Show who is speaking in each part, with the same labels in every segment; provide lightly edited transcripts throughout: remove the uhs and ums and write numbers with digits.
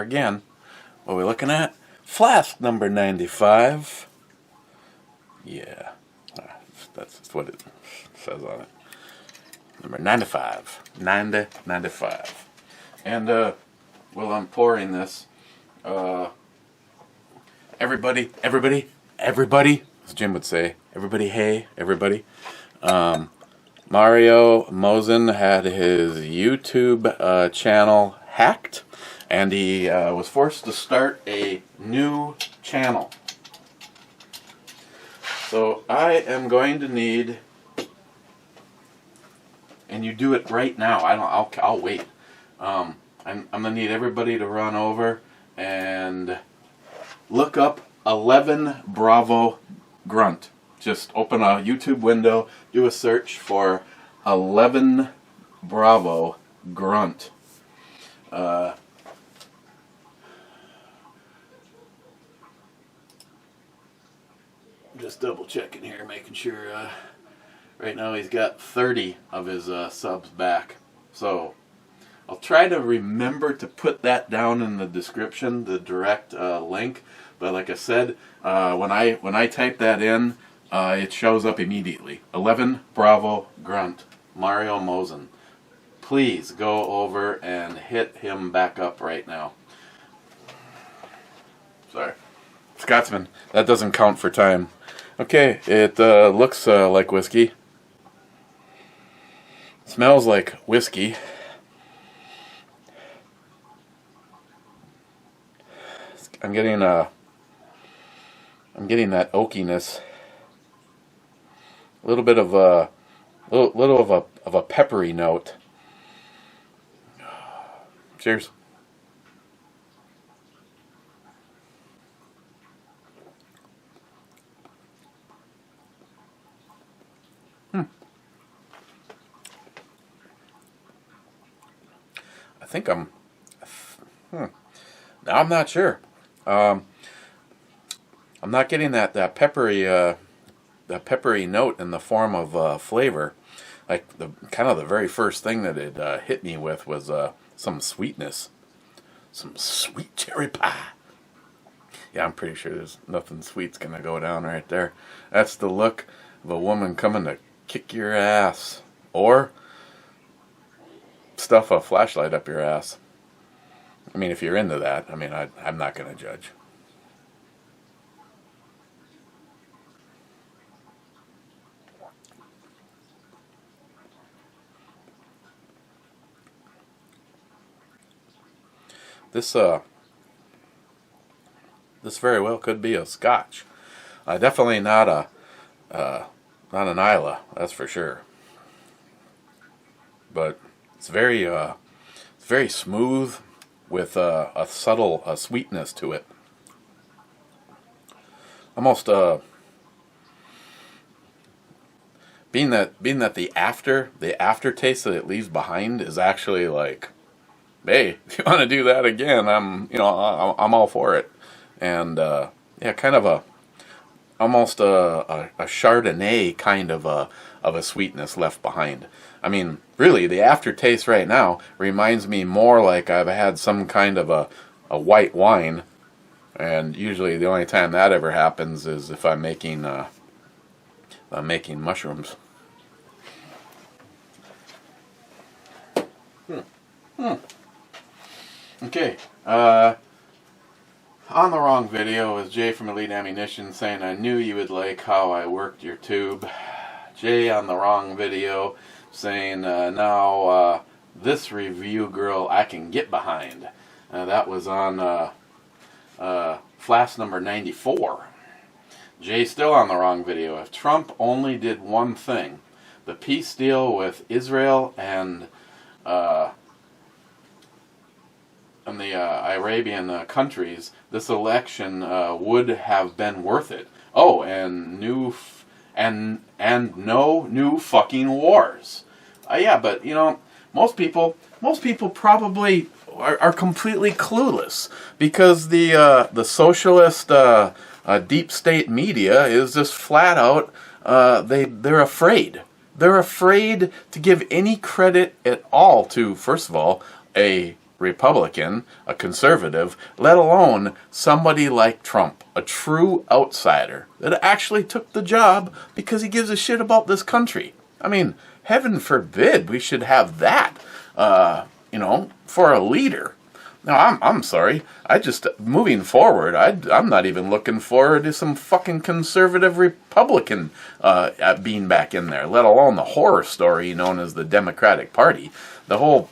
Speaker 1: again. What are we looking at? Flask number 95. Yeah, that's what it says on it. Number 95. 95. And while I'm pouring this, everybody, as Jim would say, everybody, hey, everybody. Mario Mosen had his YouTube channel hacked, and he was forced to start a new channel. So I am going to need, and you do it right now. I'll wait. I'm gonna need everybody to run over and look up 11 Bravo Grunt. Just open a YouTube window, do a search for 11 Bravo Grunt. Just double checking here, making sure. Right now he's got 30 of his subs back. So I'll try to remember to put that down in the description, the direct link. But like I said, when I type that in, it shows up immediately. 11 Bravo Grunt, Mario Mosen. Please go over and hit him back up right now. Sorry. Scotsman, that doesn't count for time. Okay, it looks like whiskey. Smells like whiskey. I'm getting that oakiness. A little bit of a little of a peppery note. Cheers. I think I'm not sure. I'm not getting that peppery note in the form of flavor. Like the very first thing that it hit me with was some sweetness, some sweet cherry pie. Yeah, I'm pretty sure there's nothing sweet's gonna go down right there. That's the look of a woman coming to kick your ass, or stuff a flashlight up your ass. I mean, if you're into that, I mean, I'm not gonna judge. This very well could be a Scotch. Definitely not an Islay, that's for sure. But it's very smooth with a subtle sweetness to it. Almost being that the aftertaste that it leaves behind is actually like, hey, if you want to do that again, I'm all for it. And yeah, kind of almost a Chardonnay kind of a sweetness left behind. I mean, really, the aftertaste right now reminds me more like I've had some kind of a white wine, and usually the only time that ever happens is if I'm making mushrooms. Okay, on the wrong video is Jay from Elite Ammunition saying, I knew you would like how I worked your tube. Jay on the wrong video saying, now this review girl I can get behind. That was on Flask number 94. Jay still on the wrong video. If Trump only did one thing, the peace deal with Israel and the Arabian countries, this election would have been worth it. Oh, and no new fucking wars. Yeah, but most people probably are completely clueless because the socialist deep state media is just flat out they're afraid. They're afraid to give any credit at all to, first of all, a Republican, a conservative, let alone somebody like Trump, a true outsider that actually took the job because he gives a shit about this country. I mean, heaven forbid we should have that, for a leader. No, I'm sorry. Moving forward, I'm not even looking forward to some fucking conservative Republican being back in there, let alone the horror story known as the Democratic Party. The whole,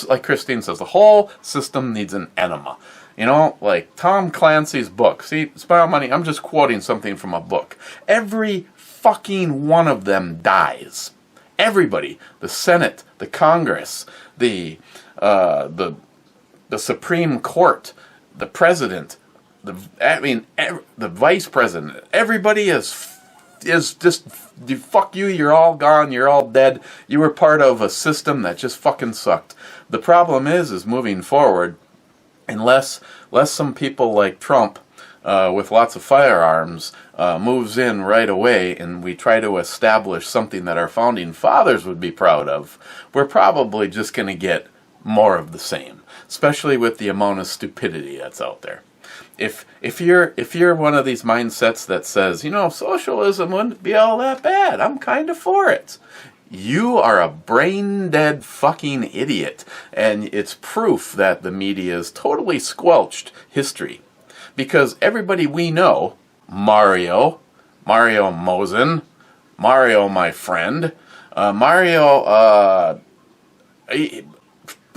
Speaker 1: like Christine says, the whole system needs an enema. Like Tom Clancy's book. See, Spy Money, I'm just quoting something from a book. Every fucking one of them dies. Everybody. The Senate, the Congress, the Supreme Court, the president, the vice president, everybody is just, fuck you, you're all gone, you're all dead. You were part of a system that just fucking sucked. The problem is moving forward, unless some people like Trump, with lots of firearms, moves in right away and we try to establish something that our founding fathers would be proud of, we're probably just going to get more of the same, especially with the amount of stupidity that's out there. If you're one of these mindsets that says, socialism wouldn't be all that bad, I'm kind of for it, you are a brain-dead fucking idiot, and it's proof that the media has totally squelched history. Because everybody we know, Mario Mosen, Mario my friend, Mario,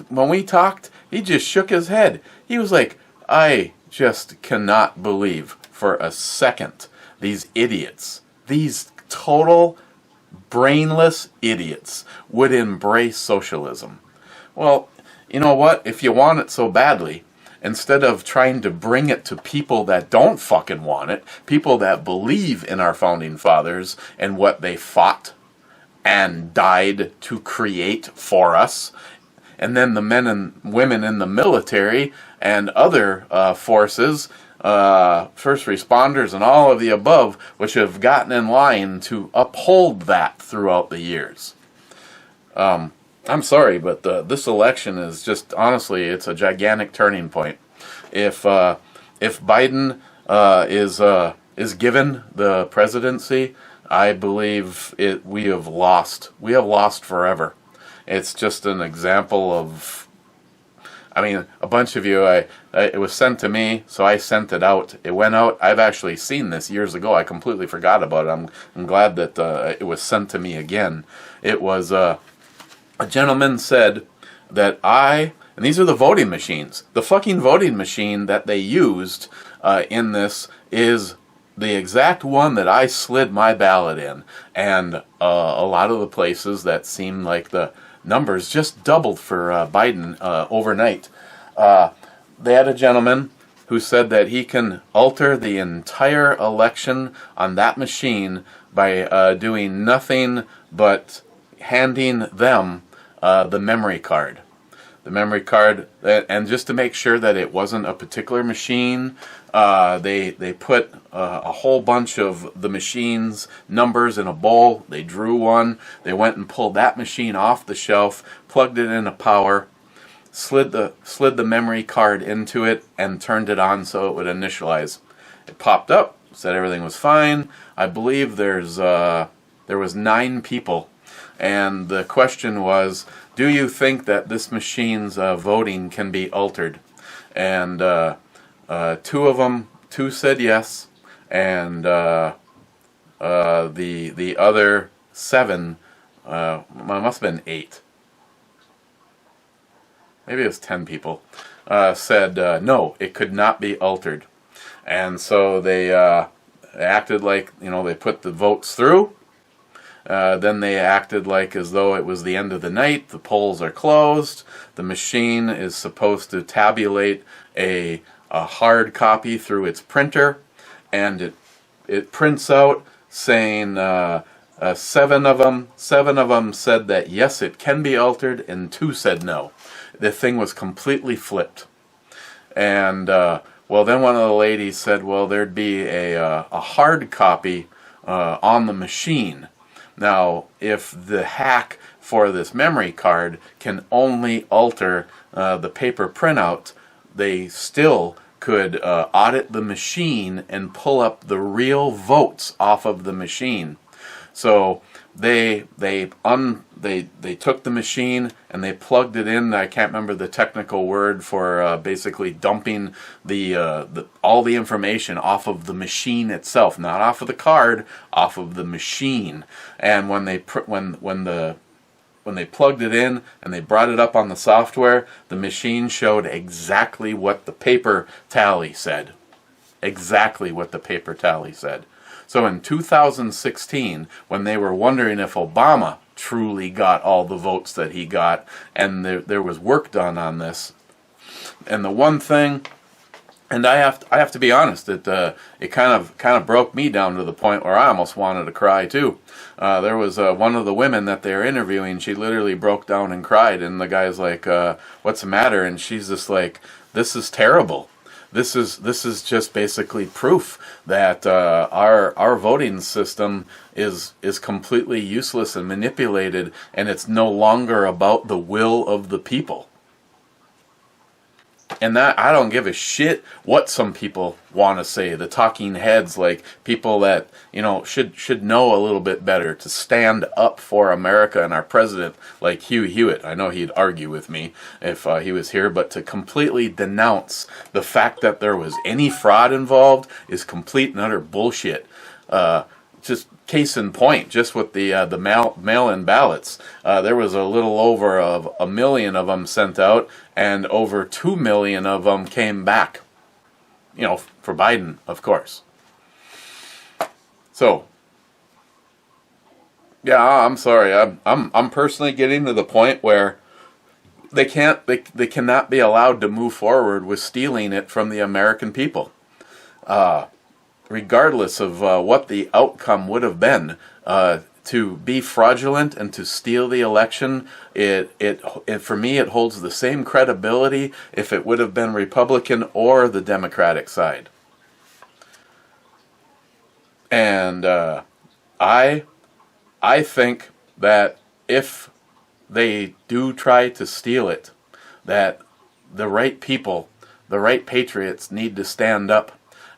Speaker 1: when we talked, he just shook his head. He was like, I just cannot believe for a second these idiots, these total brainless idiots would embrace socialism. Well, you know what? If you want it so badly, instead of trying to bring it to people that don't fucking want it, people that believe in our founding fathers and what they fought and died to create for us, and then the men and women in the military and other forces, first responders and all of the above, which have gotten in line to uphold that throughout the years. I'm sorry, but this election is just, honestly, it's a gigantic turning point. If Biden is given the presidency, I believe we have lost. We have lost forever. It's just an example of, a bunch of you, it was sent to me, so I sent it out. It went out. I've actually seen this years ago. I completely forgot about it. I'm glad that it was sent to me again. It was, a gentleman said that and these are the voting machines. The fucking voting machine that they used in this is the exact one that I slid my ballot in. And a lot of the places that seemed like the numbers just doubled for Biden overnight. They had a gentleman who said that he can alter the entire election on that machine by doing nothing but handing them the memory card. The memory card, and just to make sure that it wasn't a particular machine, they put a whole bunch of the machine's numbers in a bowl. They drew one. They went and pulled that machine off the shelf, plugged it into power, slid the memory card into it, and turned it on so it would initialize. It popped up, said everything was fine. I believe there was 9 people, and the question was, do you think that this machine's voting can be altered? And 2 said yes, and the other 7, must have been 8, maybe it was 10 people, said no, it could not be altered. And so they acted like, they put the votes through. Then they acted like as though it was the end of the night. The polls are closed. The machine is supposed to tabulate a hard copy through its printer, and it prints out saying 7 of them said that yes, it can be altered, and 2 said no. The thing was completely flipped. And then one of the ladies said, well, there'd be a hard copy on the machine. Now, if the hack for this memory card can only alter the paper printout, they still could audit the machine and pull up the real votes off of the machine. So they took the machine and they plugged it in. I can't remember the technical word for basically dumping all the information off of the machine itself, not off of the card, off of the machine. And when they plugged it in and they brought it up on the software, the machine showed exactly what the paper tally said. Exactly what the paper tally said. So in 2016, when they were wondering if Obama truly got all the votes that he got, and there was work done on this, and the one thing, and I have to be honest, it kind of broke me down to the point where I almost wanted to cry too. There was one of the women that they were interviewing. She literally broke down and cried, and the guy's like, "What's the matter?" And she's just like, "This is terrible. This is just basically proof that our voting system is completely useless and manipulated, and it's no longer about the will of the people." And that, I don't give a shit what some people want to say. The talking heads, like people that, you know, should know a little bit better to stand up for America and our president, like Hugh Hewitt. I know he'd argue with me if he was here, but to completely denounce the fact that there was any fraud involved is complete and utter bullshit. Just case in point, just with the mail-in ballots, there was a little over of 1 million of them sent out, and over 2 million of them came back. You know, for Biden, of course. So, yeah, I'm sorry. I'm personally getting to the point where they cannot be allowed to move forward with stealing it from the American people. Regardless of what the outcome would have been, to be fraudulent and to steal the election, it for me it holds the same credibility if it would have been Republican or the Democratic side. And I think that if they do try to steal it, that the right people, the right patriots need to stand up.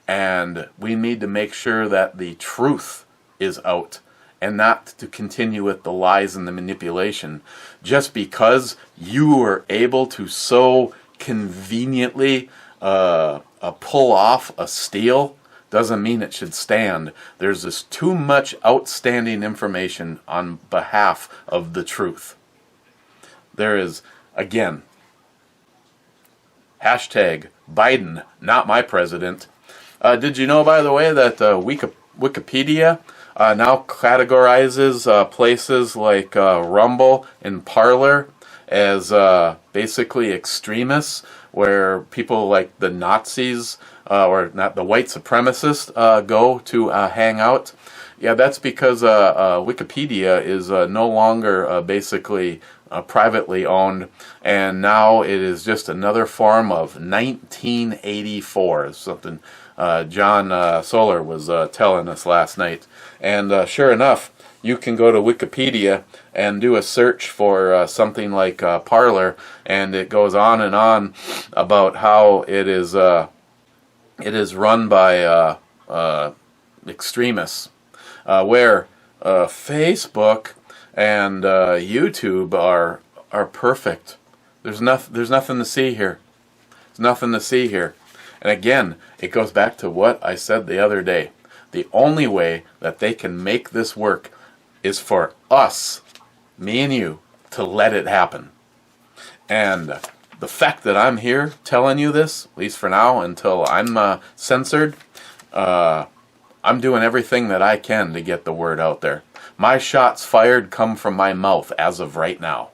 Speaker 1: And we need to make sure that the truth is out and not to continue with the lies and the manipulation. Just because you were able to so conveniently pull off a steal doesn't mean it should stand. There's just too much outstanding information on behalf of the truth. There is, again, hashtag Biden, not my president. Did you know, by the way, that Wikipedia now categorizes places like Rumble and Parler as basically extremists, where people like the Nazis or not the white supremacists go to hang out? Yeah, that's because Wikipedia is no longer basically privately owned, and now it is just another form of 1984, something John Solar was telling us last night. And sure enough, you can go to Wikipedia and do a search for something like Parler, and it goes on and on about how it is run by extremists, where Facebook and YouTube are perfect. There's nothing to see here. There's nothing to see here. And again, it goes back to what I said the other day. The only way that they can make this work is for us, me and you, to let it happen. And the fact that I'm here telling you this, at least for now, until I'm censored, I'm doing everything that I can to get the word out there. My shots fired come from my mouth as of right now.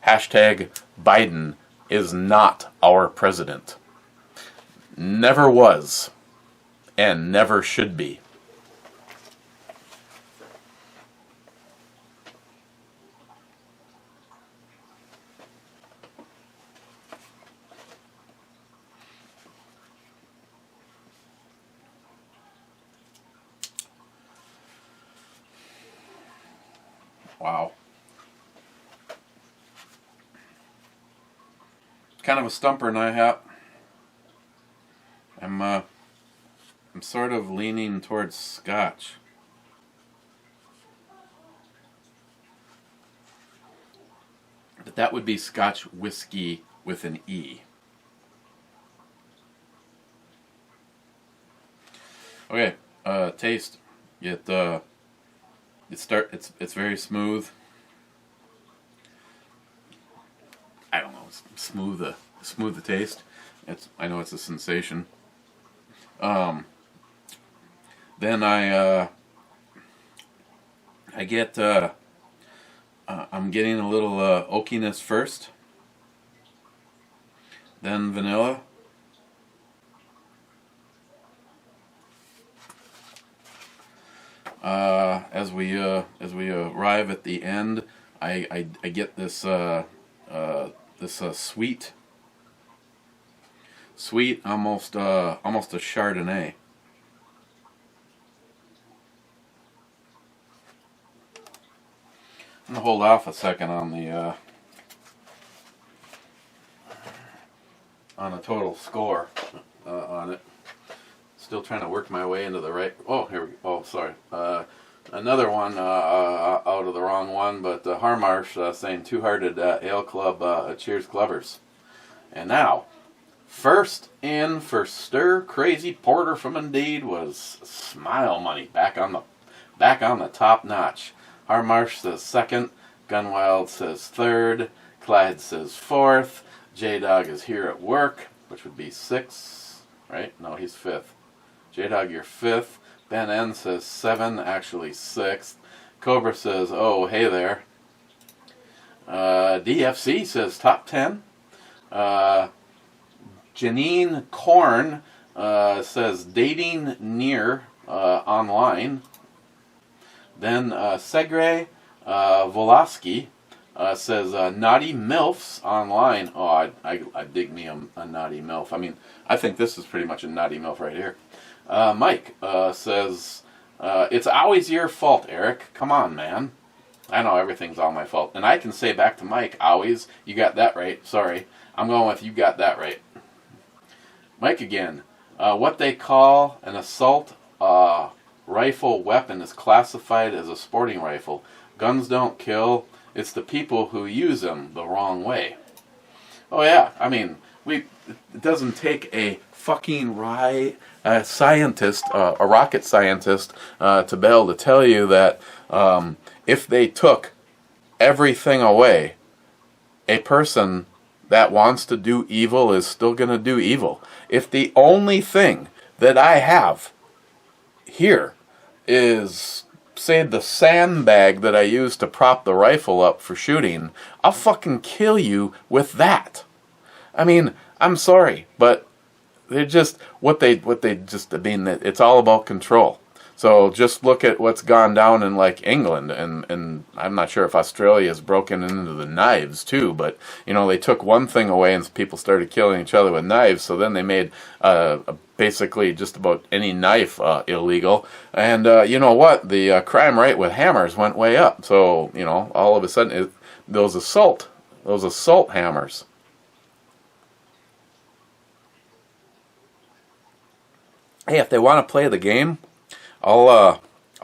Speaker 1: Hashtag Biden is not our president. Never was, and never should be. Wow. kind of a stumper night. I'm sort of leaning towards Scotch. But that would be Scotch whiskey with an E. Okay, taste. It's very smooth. I don't know, smooth the taste. I know it's a sensation. Then I get I'm getting a little oakiness first, then vanilla, as we arrive at the end, I get this sweet, almost a Chardonnay. I'm gonna hold off a second on the total score on it. Still trying to work my way into the right. Oh, here we go. Oh, sorry. Another one out of the wrong one, but Harmarsh saying Two-Hearted Ale Club. Cheers, Clovers. And now, first in for Stir Crazy Porter from Indeed was Smile Money, back on the top notch. Harmarsh says second, Gunwild says third, Clyde says fourth, J-Dog is here at work, which would be sixth, right? No, he's fifth. J-Dog, you're fifth. Ben N says 7, actually 6th. Cobra says, oh, hey there. DFC says top 10. Janine Korn says dating near online. Then Segre Voloski says naughty MILFs online. Oh, I dig me a naughty MILF. I mean, I think this is pretty much a naughty MILF right here. Mike says, it's always your fault, Eric. Come on, man. I know everything's all my fault. And I can say back to Mike, always, you got that right. Sorry. I'm going with you got that right. Mike again. What they call an assault rifle weapon is classified as a sporting rifle. Guns don't kill. It's the people who use them the wrong way. Oh yeah, I mean, it doesn't take a fucking scientist, a rocket scientist, to be able to tell you that if they took everything away, a person that wants to do evil is still going to do evil. If the only thing that I have here is, say, the sandbag that I use to prop the rifle up for shooting, I'll fucking kill you with that. I mean, I'm sorry, but they're just it's all about control. So just look at what's gone down in like England, and I'm not sure if Australia has broken into the knives too, but you know, they took one thing away and people started killing each other with knives, so then they made basically just about any knife illegal, and you know what, the crime rate with hammers went way up, so you know, all of a sudden those assault hammers. Hey, if they want to play the game, I'll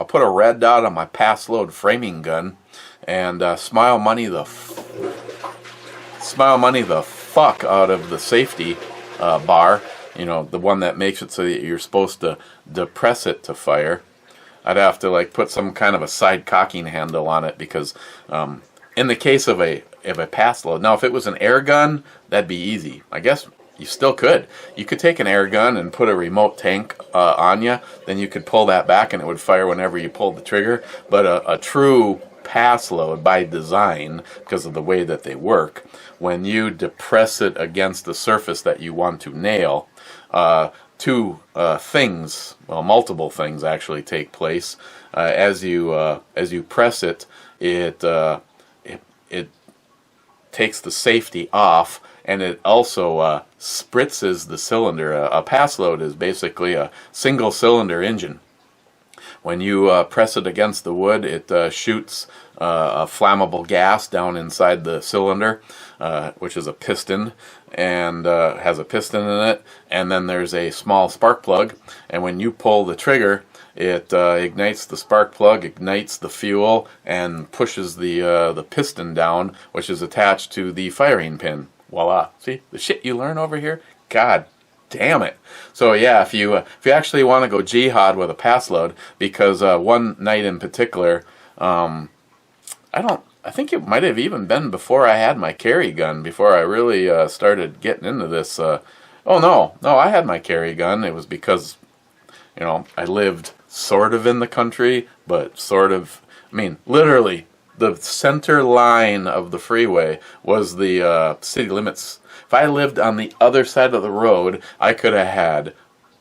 Speaker 1: put a red dot on my pass load framing gun, and smile money the fuck out of the safety bar. You know, the one that makes it so that you're supposed to depress it to fire. I'd have to like put some kind of a side cocking handle on it because in the case of a pass load, now if it was an air gun, that'd be easy. I guess you still could. You could take an air gun and put a remote tank on you, then you could pull that back and it would fire whenever you pulled the trigger. But a true pass load by design, because of the way that they work, when you depress it against the surface that you want to nail, two things, well, multiple things actually take place. As you press it, it takes the safety off, and it also spritzes the cylinder. A pass load is basically a single cylinder engine. when you press it against the wood, it shoots a flammable gas down inside the cylinder, which is a piston, and has a piston in it, and then there's a small spark plug, and when you pull the trigger, it ignites the spark plug, ignites the fuel, and pushes the piston down, which is attached to the firing pin. Voila! See the shit you learn over here? God damn it! So yeah, if you actually want to go jihad with a pass load, because one night in particular, I think it might have even been before I had my carry gun, before I really started getting into this. Oh no, I had my carry gun. It was because, I lived sort of in the country, but sort of, literally, the center line of the freeway was the city limits. If I lived on the other side of the road, I could have had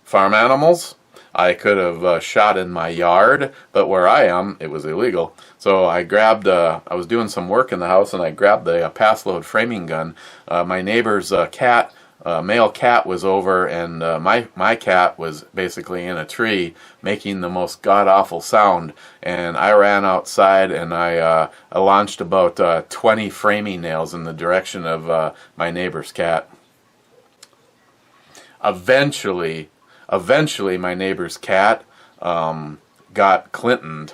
Speaker 1: farm animals. I could have shot in my yard, but where I am, it was illegal. So I grabbed, I was doing some work in the house, and I grabbed the pass load framing gun. My neighbor's male cat was over, and my cat was basically in a tree making the most god-awful sound. And I ran outside, and I launched about 20 framing nails in the direction of my neighbor's cat. Eventually, my neighbor's cat got Clintoned.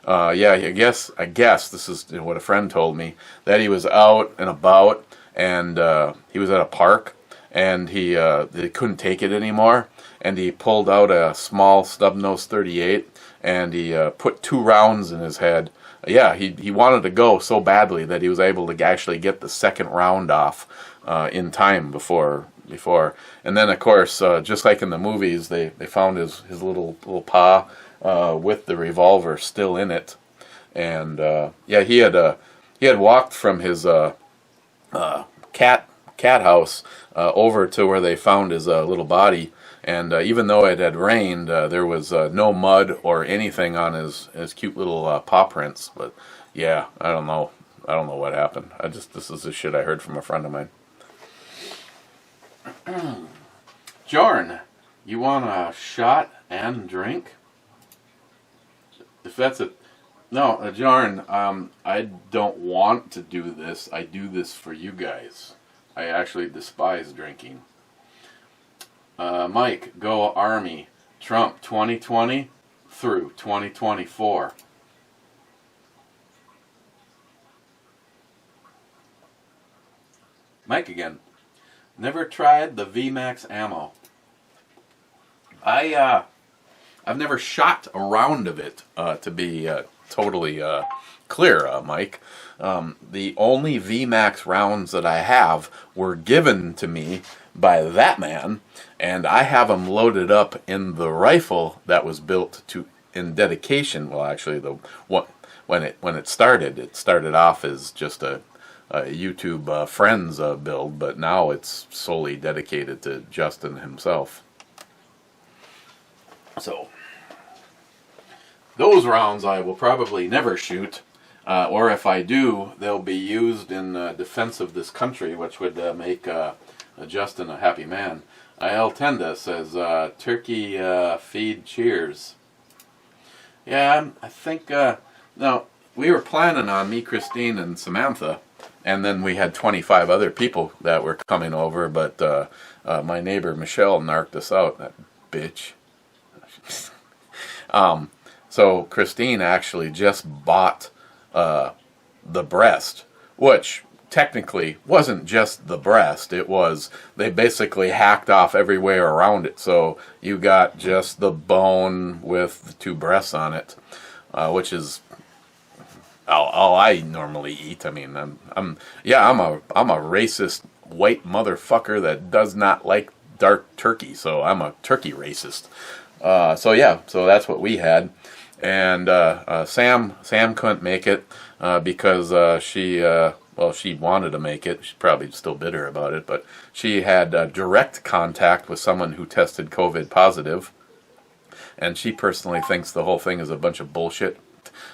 Speaker 1: Yeah, I guess this is what a friend told me, that he was out and about, and he was at a park, and they couldn't take it anymore, and he pulled out a small snub-nose 38, and he put 2 rounds in his head. Yeah, he wanted to go so badly that he was able to actually get the second round off in time before. And then, of course, just like in the movies, they found his little paw with the revolver still in it. And yeah, he had walked from his cat house over to where they found his little body. And even though it had rained, there was no mud or anything on his cute little paw prints. But yeah, I don't know what happened. This is the shit I heard from a friend of mine. Jorn, you want a shot and drink? If that's a... No, Jorn, I don't want to do this. I do this for you guys. I actually despise drinking. Mike, go Army. Trump, 2020 through 2024. Mike again. Never tried the VMAX ammo. I've never shot a round of it, to be totally clear, Mike. The only VMAX rounds that I have were given to me by that man, and I have them loaded up in the rifle that was built in dedication. Well, actually, when it started off as just a YouTube friends build, but now it's solely dedicated to Justin himself. So those rounds I will probably never shoot, or if I do, they'll be used in defense of this country, which would make Justin a happy man. Il Tenda says, turkey feed cheers. Yeah, I think, no, we were planning on me, Christine, and Samantha, and then we had 25 other people that were coming over, but my neighbor Michelle narked us out, that bitch. So Christine actually just bought the breast, which technically wasn't just the breast. It was, they basically hacked off everywhere around it, so you got just the bone with the 2 breasts on it, which is all I normally eat. I mean, I'm a racist white motherfucker that does not like dark turkey, so I'm a turkey racist. So yeah, so that's what we had, and Sam couldn't make it because she wanted to make it. She's probably still bitter about it, but she had direct contact with someone who tested COVID positive, and she personally thinks the whole thing is a bunch of bullshit.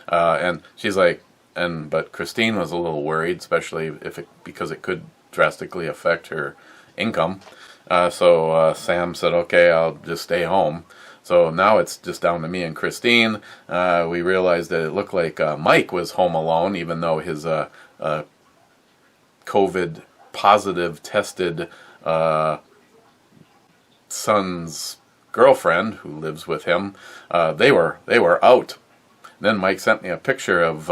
Speaker 1: And she's like, but Christine was a little worried, especially because it could drastically affect her income. So Sam said, okay, I'll just stay home. So now it's just down to me and Christine. We realized that it looked like Mike was home alone, even though his COVID positive tested son's girlfriend, who lives with him, they were out. Then Mike sent me a picture of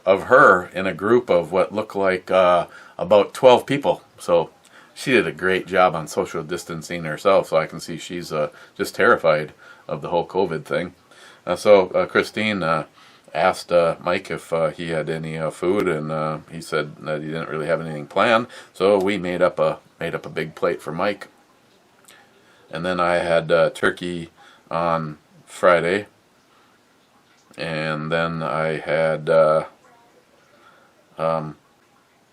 Speaker 1: her in a group of what looked like about 12 people. So she did a great job on social distancing herself. So I can see she's just terrified of the whole COVID thing. So Christine asked Mike if he had any food, and he said that he didn't really have anything planned. So we made up a big plate for Mike. And then I had turkey on Friday. And then I had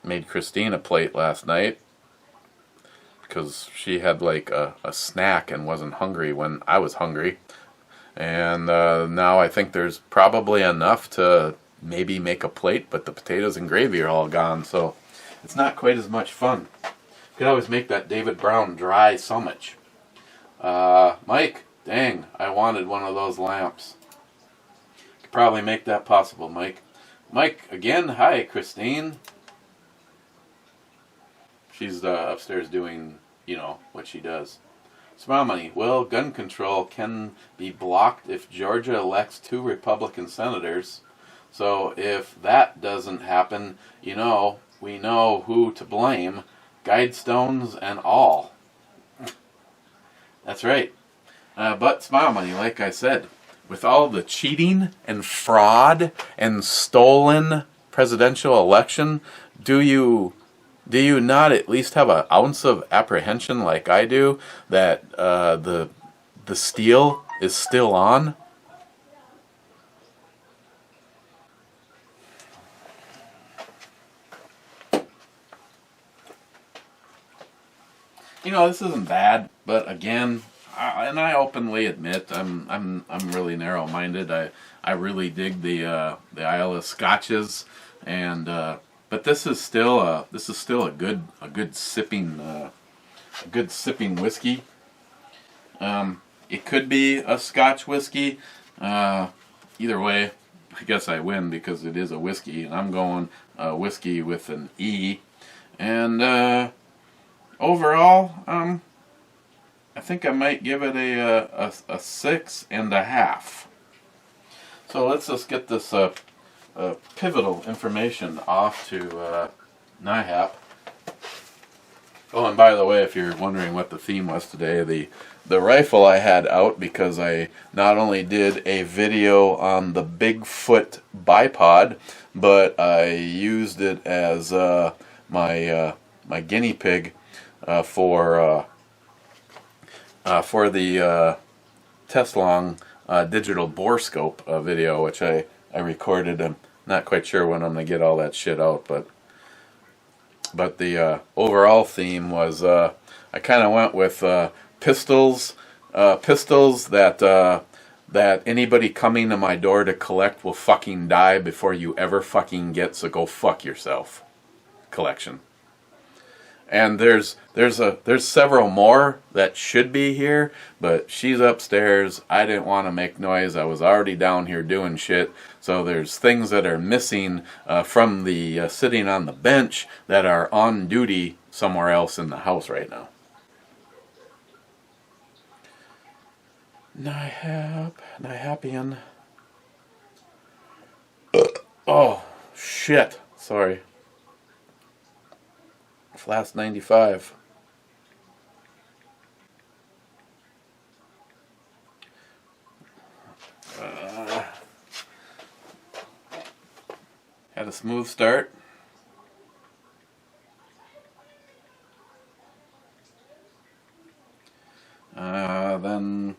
Speaker 1: made Christine a plate last night because she had like a snack and wasn't hungry when I was hungry. And now I think there's probably enough to maybe make a plate, but the potatoes and gravy are all gone, so it's not quite as much fun. You could always make that David Brown dry sandwich. Mike, dang, I wanted one of those lamps. Could probably make that possible, Mike. Mike, again, hi, Christine. She's upstairs doing, what she does. Smile money. Well, gun control can be blocked if Georgia elects 2 Republican senators. So if that doesn't happen, we know who to blame. Guidestones and all. That's right. But smile money, like I said, with all the cheating and fraud and stolen presidential election, do you not at least have an ounce of apprehension like I do that the steal is still on? This isn't bad, but again, I openly admit I'm really narrow-minded. I really dig the Isle of Scotches, and but this is still a good sipping whiskey. It could be a Scotch whiskey. Either way, I guess I win because it is a whiskey, and I'm going whiskey with an E. And overall, I think I might give it a 6.5. So let's just get this pivotal information off to NIHAP. Oh, and by the way, if you're wondering what the theme was today, the rifle I had out because I not only did a video on the Bigfoot bipod, but I used it as my guinea pig for the Teslong digital bore scope video, which I recorded. I'm not quite sure when I'm going to get all that shit out, but the overall theme was I kind of went with pistols that anybody coming to my door to collect will fucking die before you ever fucking get, so go fuck yourself collection. And there's several more that should be here, but she's upstairs. I didn't want to make noise. I was already down here doing shit. So there's things that are missing from the sitting on the bench that are on duty somewhere else in the house right now. NIHAPian. Oh, shit. Sorry. Flask 95. Had a smooth start. Then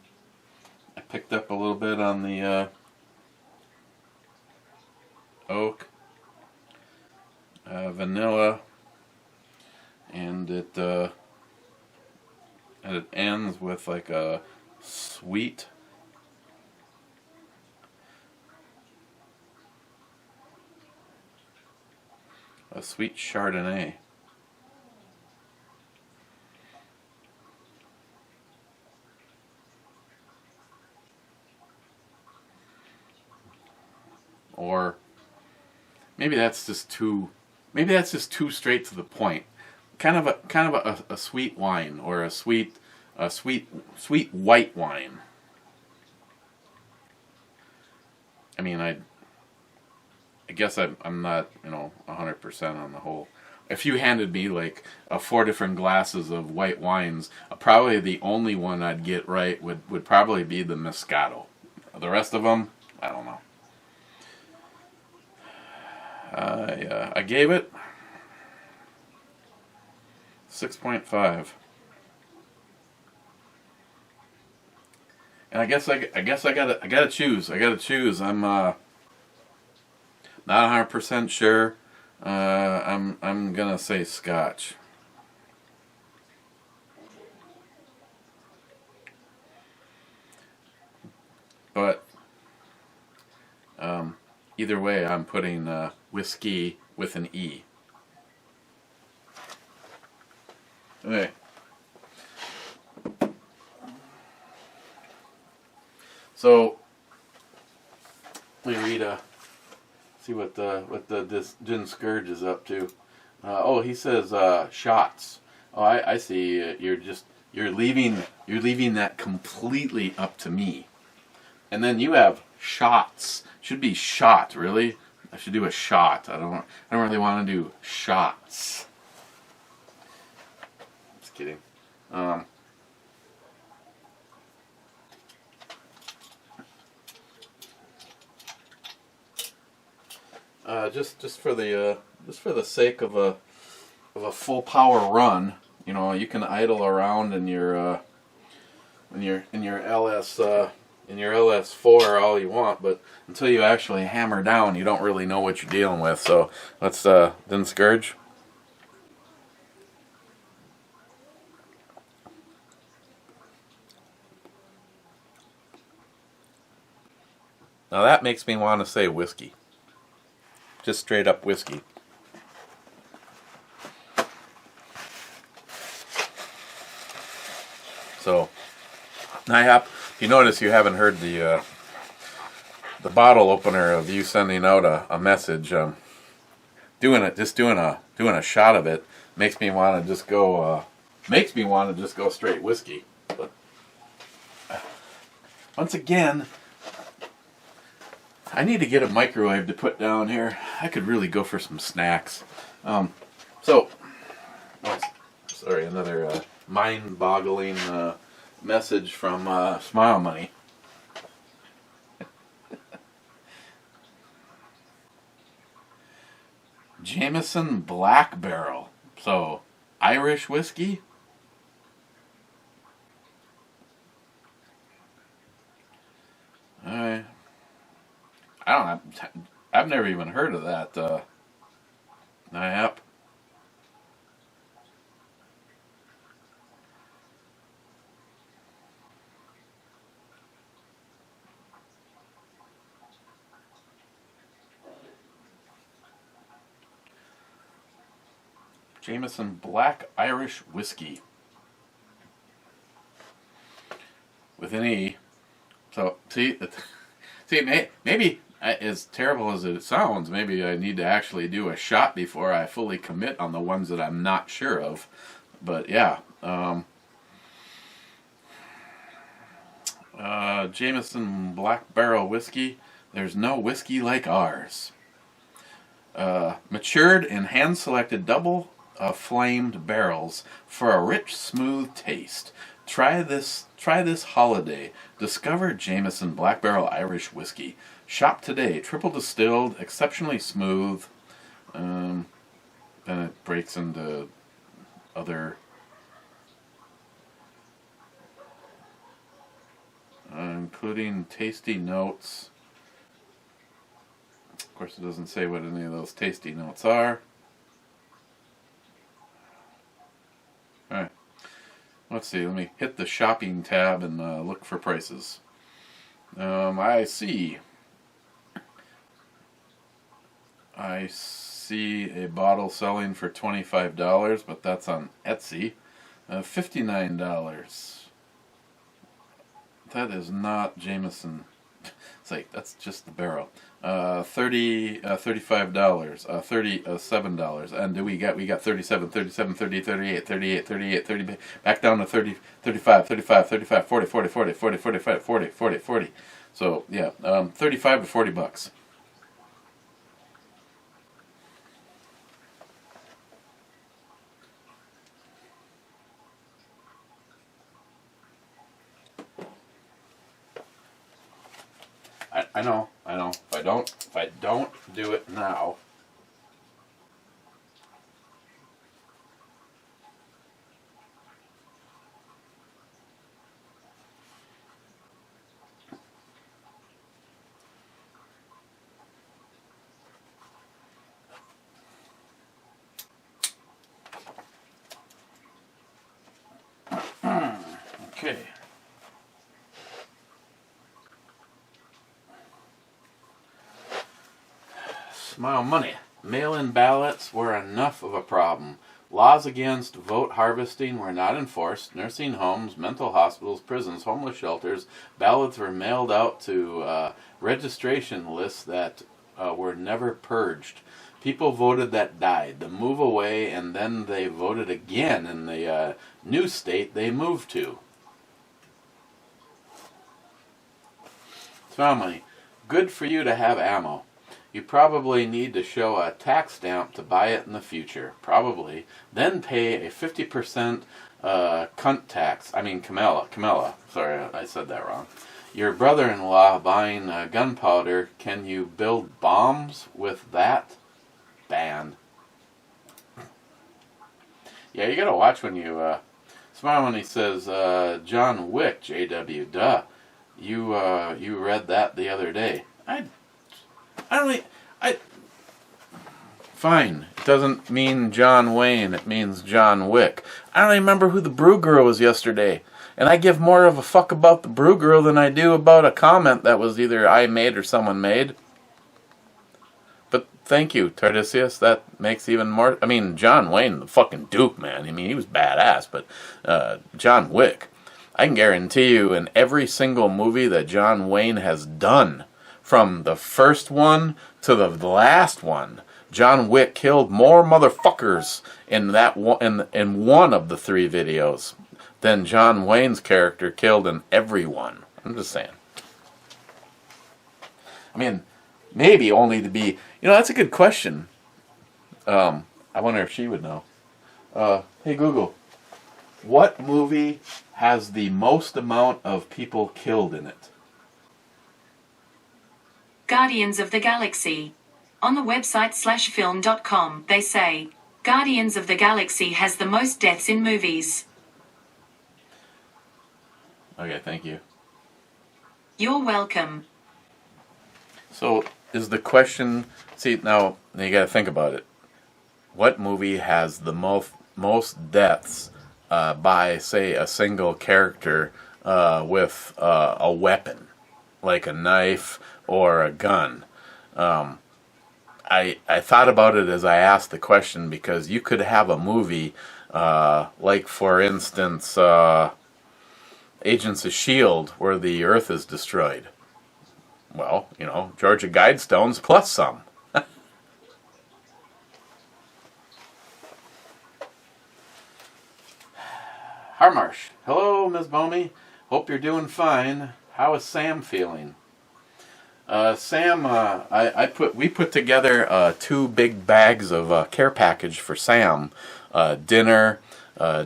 Speaker 1: I picked up a little bit on the oak, vanilla, and it ends with like a sweet Chardonnay. or maybe that's just too. Maybe that's just too straight to the point. Kind of a sweet wine, or a sweet white wine. I mean, I guess I'm not 100% on the whole. If you handed me like 4 different glasses of white wines, probably the only one I'd get right would probably be the Moscato. The rest of them, I don't know. I gave it 6.5, and I gotta choose. I'm not 100% sure. I'm gonna say Scotch, but either way, I'm putting whiskey with an E. Okay. So let me see what this Gin Scourge is up to. He says shots. Oh, I see. You're leaving that completely up to me. And then you have shots. Should be shot, really. I should do a shot. I don't really want to do shots. Just kidding. Just for the sake of a full power run, you can idle around in your LS4 all you want, but until you actually hammer down, you don't really know what you're dealing with. So let's then Scourge. Now that makes me want to say whiskey. Just straight up whiskey. So, if you notice, you haven't heard the bottle opener of you sending out a message. Doing a shot of it makes me want to just go straight whiskey. But once again, I need to get a microwave to put down here. I could really go for some snacks. Another mind-boggling message from Smile Money. Jameson Black Barrel. So, Irish whiskey? Alright. I don't know. I've never even heard of that. Yep. Jameson Black Irish Whiskey with an E. So see, maybe as terrible as it sounds, maybe I need to actually do a shot before I fully commit on the ones that I'm not sure of. But yeah, Jameson Black Barrel Whiskey. There's no whiskey like ours. Matured in hand-selected double flamed barrels for a rich, smooth taste. Try this holiday. Discover Jameson Black Barrel Irish Whiskey. Shop today. Triple distilled, exceptionally smooth. Then it breaks into other, including tasty notes. Of course, it doesn't say what any of those tasty notes are. Alright. Let's see. Let me hit the shopping tab and look for prices. I see a bottle selling for $25, but that's on Etsy. $59. That is not Jameson. It's like, that's just the barrel. $35, $37, and we got 37, 37, 30, 38, 38, 38, 30, back down to 30, 35, 35, 35, 40, 40, 40, 40, 45, 40, 40, 40. So yeah, 35 to $40. I know. If I don't do it now. Okay. Smile money. Mail-in ballots were enough of a problem. Laws against vote harvesting were not enforced. Nursing homes, mental hospitals, prisons, homeless shelters, ballots were mailed out to registration lists that were never purged. People voted that died. The move away, and then they voted again in the new state they moved to. Smile money. Good for you to have ammo. You probably need to show a tax stamp to buy it in the future. Probably. Then pay a 50% cunt tax. I mean, Camilla. Sorry, I said that wrong. Your brother-in-law buying gunpowder. Can you build bombs with that? Banned. Yeah, you gotta watch when you... Smile when he says, John Wick, JW, duh. You read that the other day. Fine. It doesn't mean John Wayne. It means John Wick. I don't even remember who the Brew Girl was yesterday. And I give more of a fuck about the Brew Girl than I do about a comment that was either I made or someone made. But thank you, Tardisius. That makes even more... I mean, John Wayne, the fucking Duke, man. I mean, he was badass. But John Wick, I can guarantee you in every single movie that John Wayne has done, from the first one to the last one, John Wick killed more motherfuckers in that in one of the 3 videos than John Wayne's character killed in every one. I'm just saying. I mean, maybe only to be... You know, that's a good question. I wonder if she would know. Hey Google, what movie has the most amount of people killed in it?
Speaker 2: Guardians of the Galaxy. On the website /film.com, they say, Guardians of the Galaxy has the most deaths in movies.
Speaker 1: Okay, thank you.
Speaker 2: You're welcome.
Speaker 1: So, is the question... See, now you gotta think about it. What movie has the most deaths by, say, a single character with a weapon, like a knife or a gun? I thought about it as I asked the question, because you could have a movie like, for instance, Agents of S.H.I.E.L.D., where the Earth is destroyed. Well, you know, Georgia Guidestones plus some. Harmarsh. Hello, Ms. Bomey. Hope you're doing fine. How is Sam feeling? Sam, we put together 2 big bags of care package for Sam. Dinner,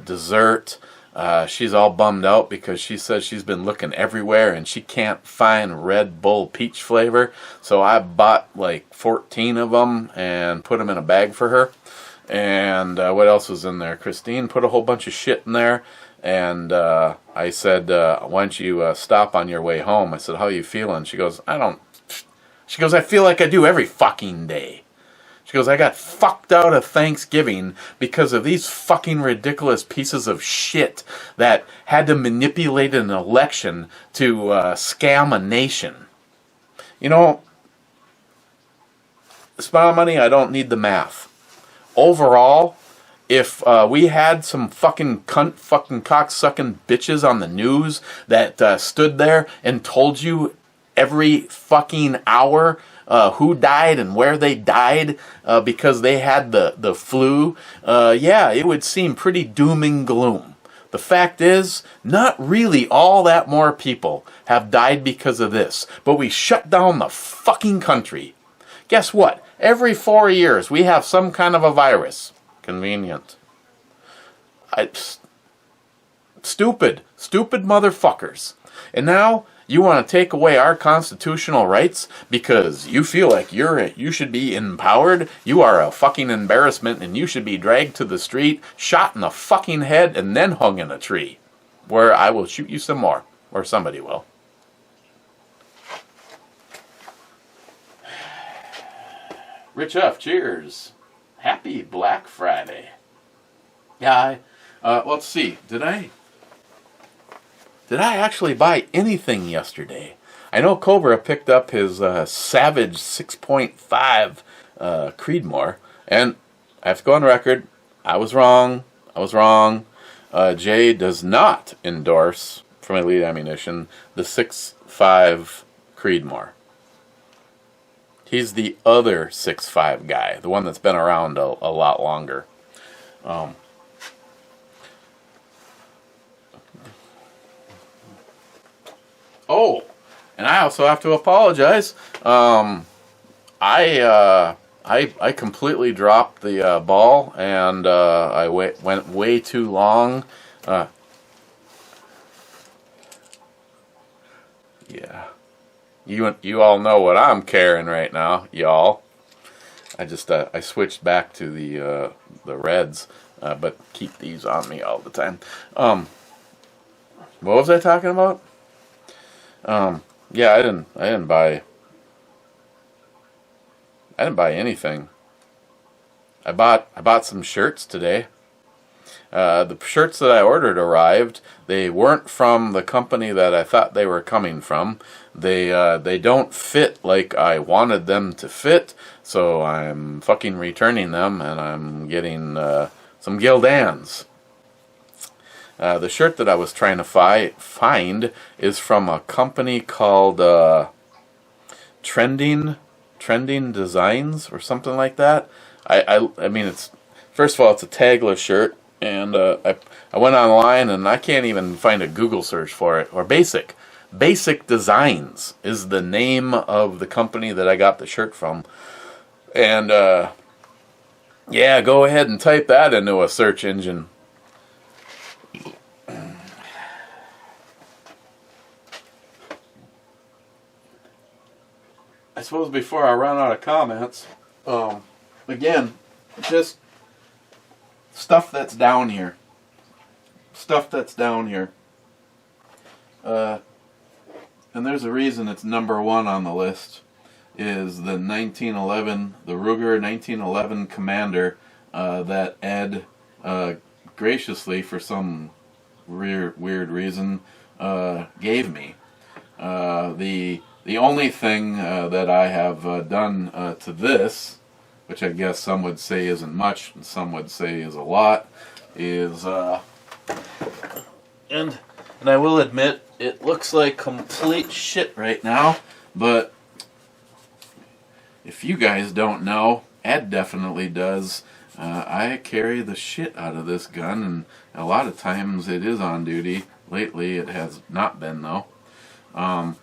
Speaker 1: dessert. She's all bummed out because she says she's been looking everywhere and she can't find Red Bull peach flavor. So I bought like 14 of them and put them in a bag for her. And what else was in there? Christine put a whole bunch of shit in there. And I said, why don't you stop on your way home? I said, how are you feeling? She goes, I feel like I do every fucking day. She goes, I got fucked out of Thanksgiving because of these fucking ridiculous pieces of shit that had to manipulate an election to scam a nation. You know, Smile Money, I don't need the math. Overall, if we had some fucking cunt fucking cocksucking bitches on the news that stood there and told you every fucking hour who died and where they died because they had the flu, yeah, it would seem pretty doom and gloom. The fact is, not really all that more people have died because of this, but we shut down the fucking country. Guess what? Every 4 years we have some kind of a virus. Convenient. Stupid motherfuckers. And now you want to take away our constitutional rights because you feel like you should be empowered? You are a fucking embarrassment and you should be dragged to the street, shot in the fucking head, and then hung in a tree, where I will shoot you some more, or somebody will. Rich F, cheers. Happy Black Friday. Yeah, let's see. Did I actually buy anything yesterday? I know Cobra picked up his Savage 6.5 Creedmoor, and I have to go on record. I was wrong. Jay does not endorse, from Elite Ammunition, the 6.5 Creedmoor. He's the other 6.5 guy, the one that's been around a lot longer. Oh, and I also have to apologize. I completely dropped the ball, and I went way too long. Yeah, you all know what I'm carrying right now, y'all. I just I switched back to the reds, but keep these on me all the time. What was I talking about? Yeah, I didn't buy anything. I bought some shirts today. The shirts that I ordered arrived. They weren't from the company that I thought they were coming from. They don't fit like I wanted them to fit, so I'm fucking returning them, and I'm getting some Gildans. The shirt that I was trying to find is from a company called Trending Designs or something like that. I mean, it's, first of all, it's a tagless shirt, and I went online and I can't even find a Google search for it. Or Basic Designs is the name of the company that I got the shirt from. And yeah, go ahead and type that into a search engine. I suppose before I run out of comments, again, just stuff that's down here. And there's a reason it's number one on the list, is the 1911, the Ruger 1911 Commander that Ed graciously, for some weird reason, gave me. The only thing that I have done to this, which I guess some would say isn't much and some would say is a lot, is and I will admit it looks like complete shit right now, but if you guys don't know, Ed definitely does. I carry the shit out of this gun, and a lot of times it is on duty. Lately it has not been, though. The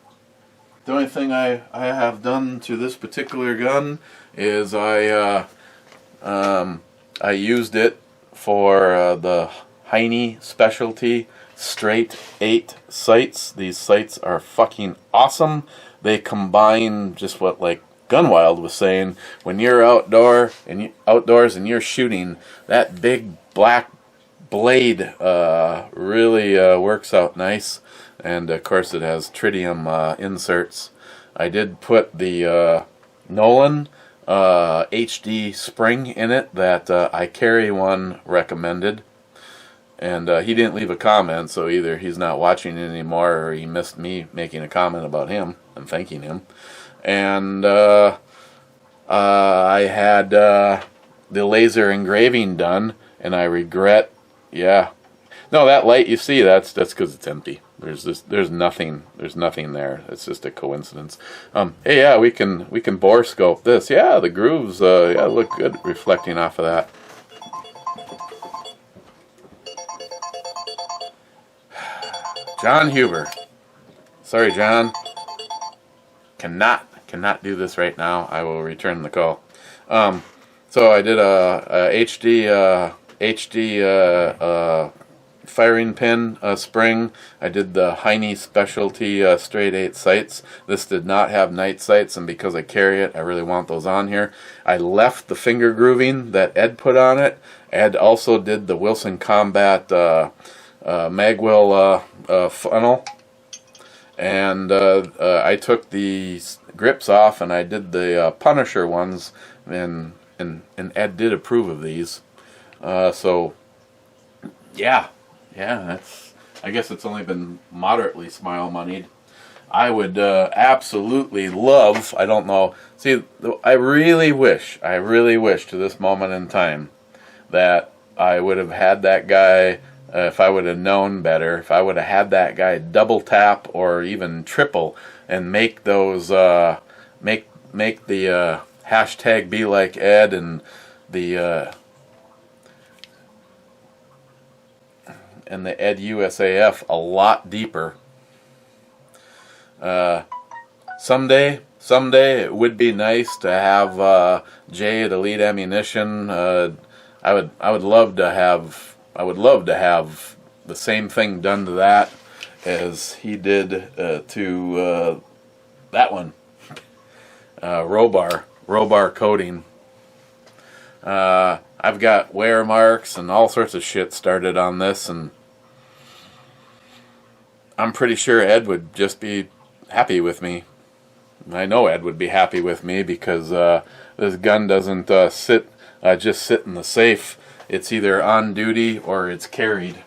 Speaker 1: only thing I have done to this particular gun is I used it for the Heine Specialty Straight 8 sights. These sights are fucking awesome. They combine just what, like Gunwild was saying, when you're outdoors and you're shooting, that big black blade really works out nice. And of course it has tritium inserts. I did put the Nolan HD spring in it that I carry one recommended. And he didn't leave a comment, so either he's not watching it anymore or he missed me making a comment about him and thanking him. And I had the laser engraving done, and I regret, yeah. No, that light you see, that's because it's empty. there's nothing there. It's just a coincidence. Hey, yeah, we can bore scope this. Yeah, the grooves yeah, look good reflecting off of that. John Huber. Sorry, John. Cannot do this right now. I will return the call. So I did a HD firing pin spring. I did the Heine Specialty straight 8 sights. This did not have night sights, and because I carry it, I really want those on here. I left the finger grooving that Ed put on it. Ed also did the Wilson Combat magwell funnel, and I took the grips off and I did the Punisher ones, and Ed did approve of these. So yeah, that's, I guess it's only been moderately smile moneyed. I would absolutely love, I don't know, see, I really wish to this moment in time that I would have had that guy, if I would have known better, if I would have had that guy double tap or even triple and make those, make the hashtag be like Ed and the Ed USAF a lot deeper. Someday it would be nice to have Jay at Elite Ammunition. I would love to have the same thing done to that as he did to that one. Robar coating. I've got wear marks and all sorts of shit started on this, and I'm pretty sure Ed would just be happy with me. I know Ed would be happy with me because this gun doesn't just sit in the safe. It's either on duty or it's carried.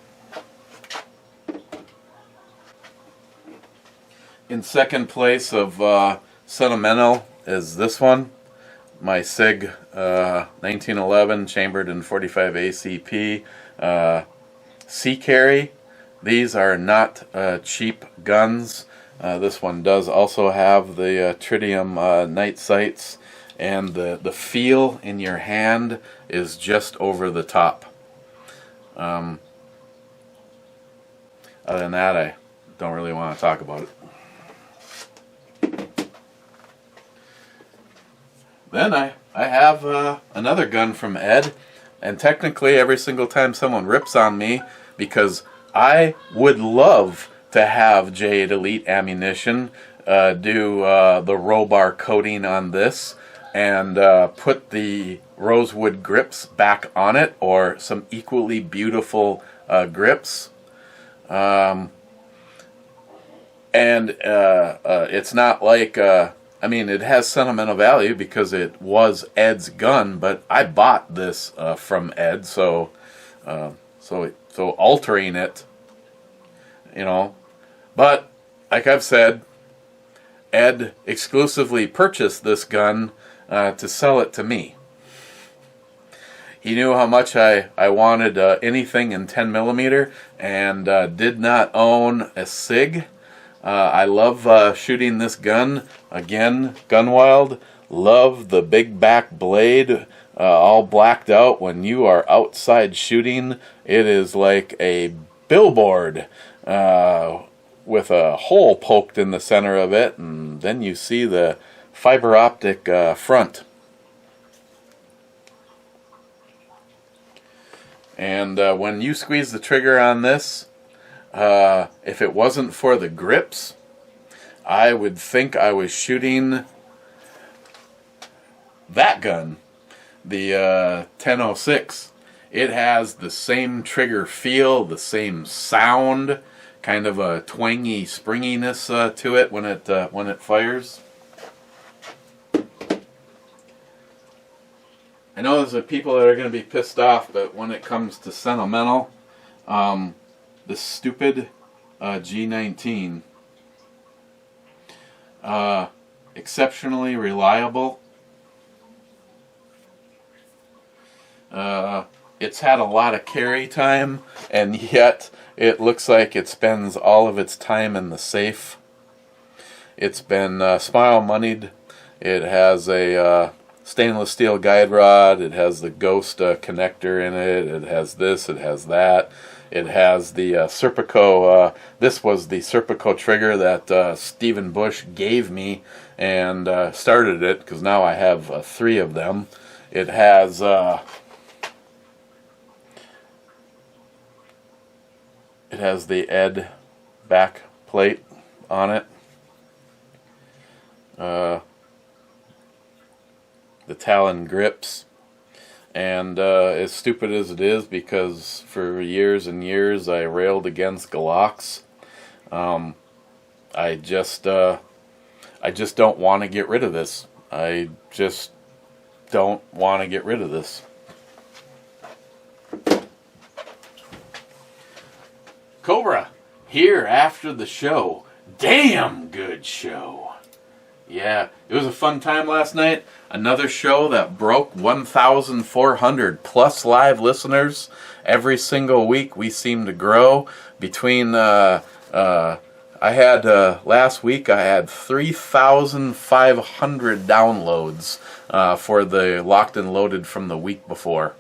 Speaker 1: In second place of sentimental is this one, my SIG 1911 chambered in 45 ACP sea carry. These are not cheap guns. This one does also have the tritium night sights, and the feel in your hand is just over the top. Other than that, I don't really want to talk about it. Then I have another gun from Ed, and technically every single time someone rips on me, because I would love to have Jade Elite Ammunition do the Robar coating on this and put the rosewood grips back on it, or some equally beautiful grips. And it's not like, I mean, it has sentimental value because it was Ed's gun, but I bought this from Ed, so altering it, you know. But like I've said, Ed exclusively purchased this gun to sell it to me. He knew how much I wanted anything in 10mm, and did not own a SIG. I love shooting this gun. Again, Gunwild. Love the big back blade, all blacked out. When you are outside shooting, it is like a billboard with a hole poked in the center of it, and then you see the fiber optic front. And when you squeeze the trigger on this, if it wasn't for the grips, I would think I was shooting that gun, the 1006. It has the same trigger feel, the same sound, kind of a twangy springiness to it when it fires. I know there's people that are going to be pissed off, but when it comes to sentimental, the stupid G19, exceptionally reliable. It's had a lot of carry time, and yet it looks like it spends all of its time in the safe. It's been smile moneyed. It has a stainless steel guide rod. It has the ghost connector in it. It has this. It has that. It has the Serpico. This was the Serpico trigger that Stephen Bush gave me and started it, because now I have 3 of them. It has the Ed back plate on it. The Talon grips. And as stupid as it is, because for years and years I railed against Galox, I just don't want to get rid of this. I just don't want to get rid of this. Cobra, here after the show. Damn good show. Yeah, it was a fun time last night. Another show that broke 1,400 plus live listeners every single week. We seem to grow. Between last week I had 3,500 downloads for the Locked and Loaded from the week before.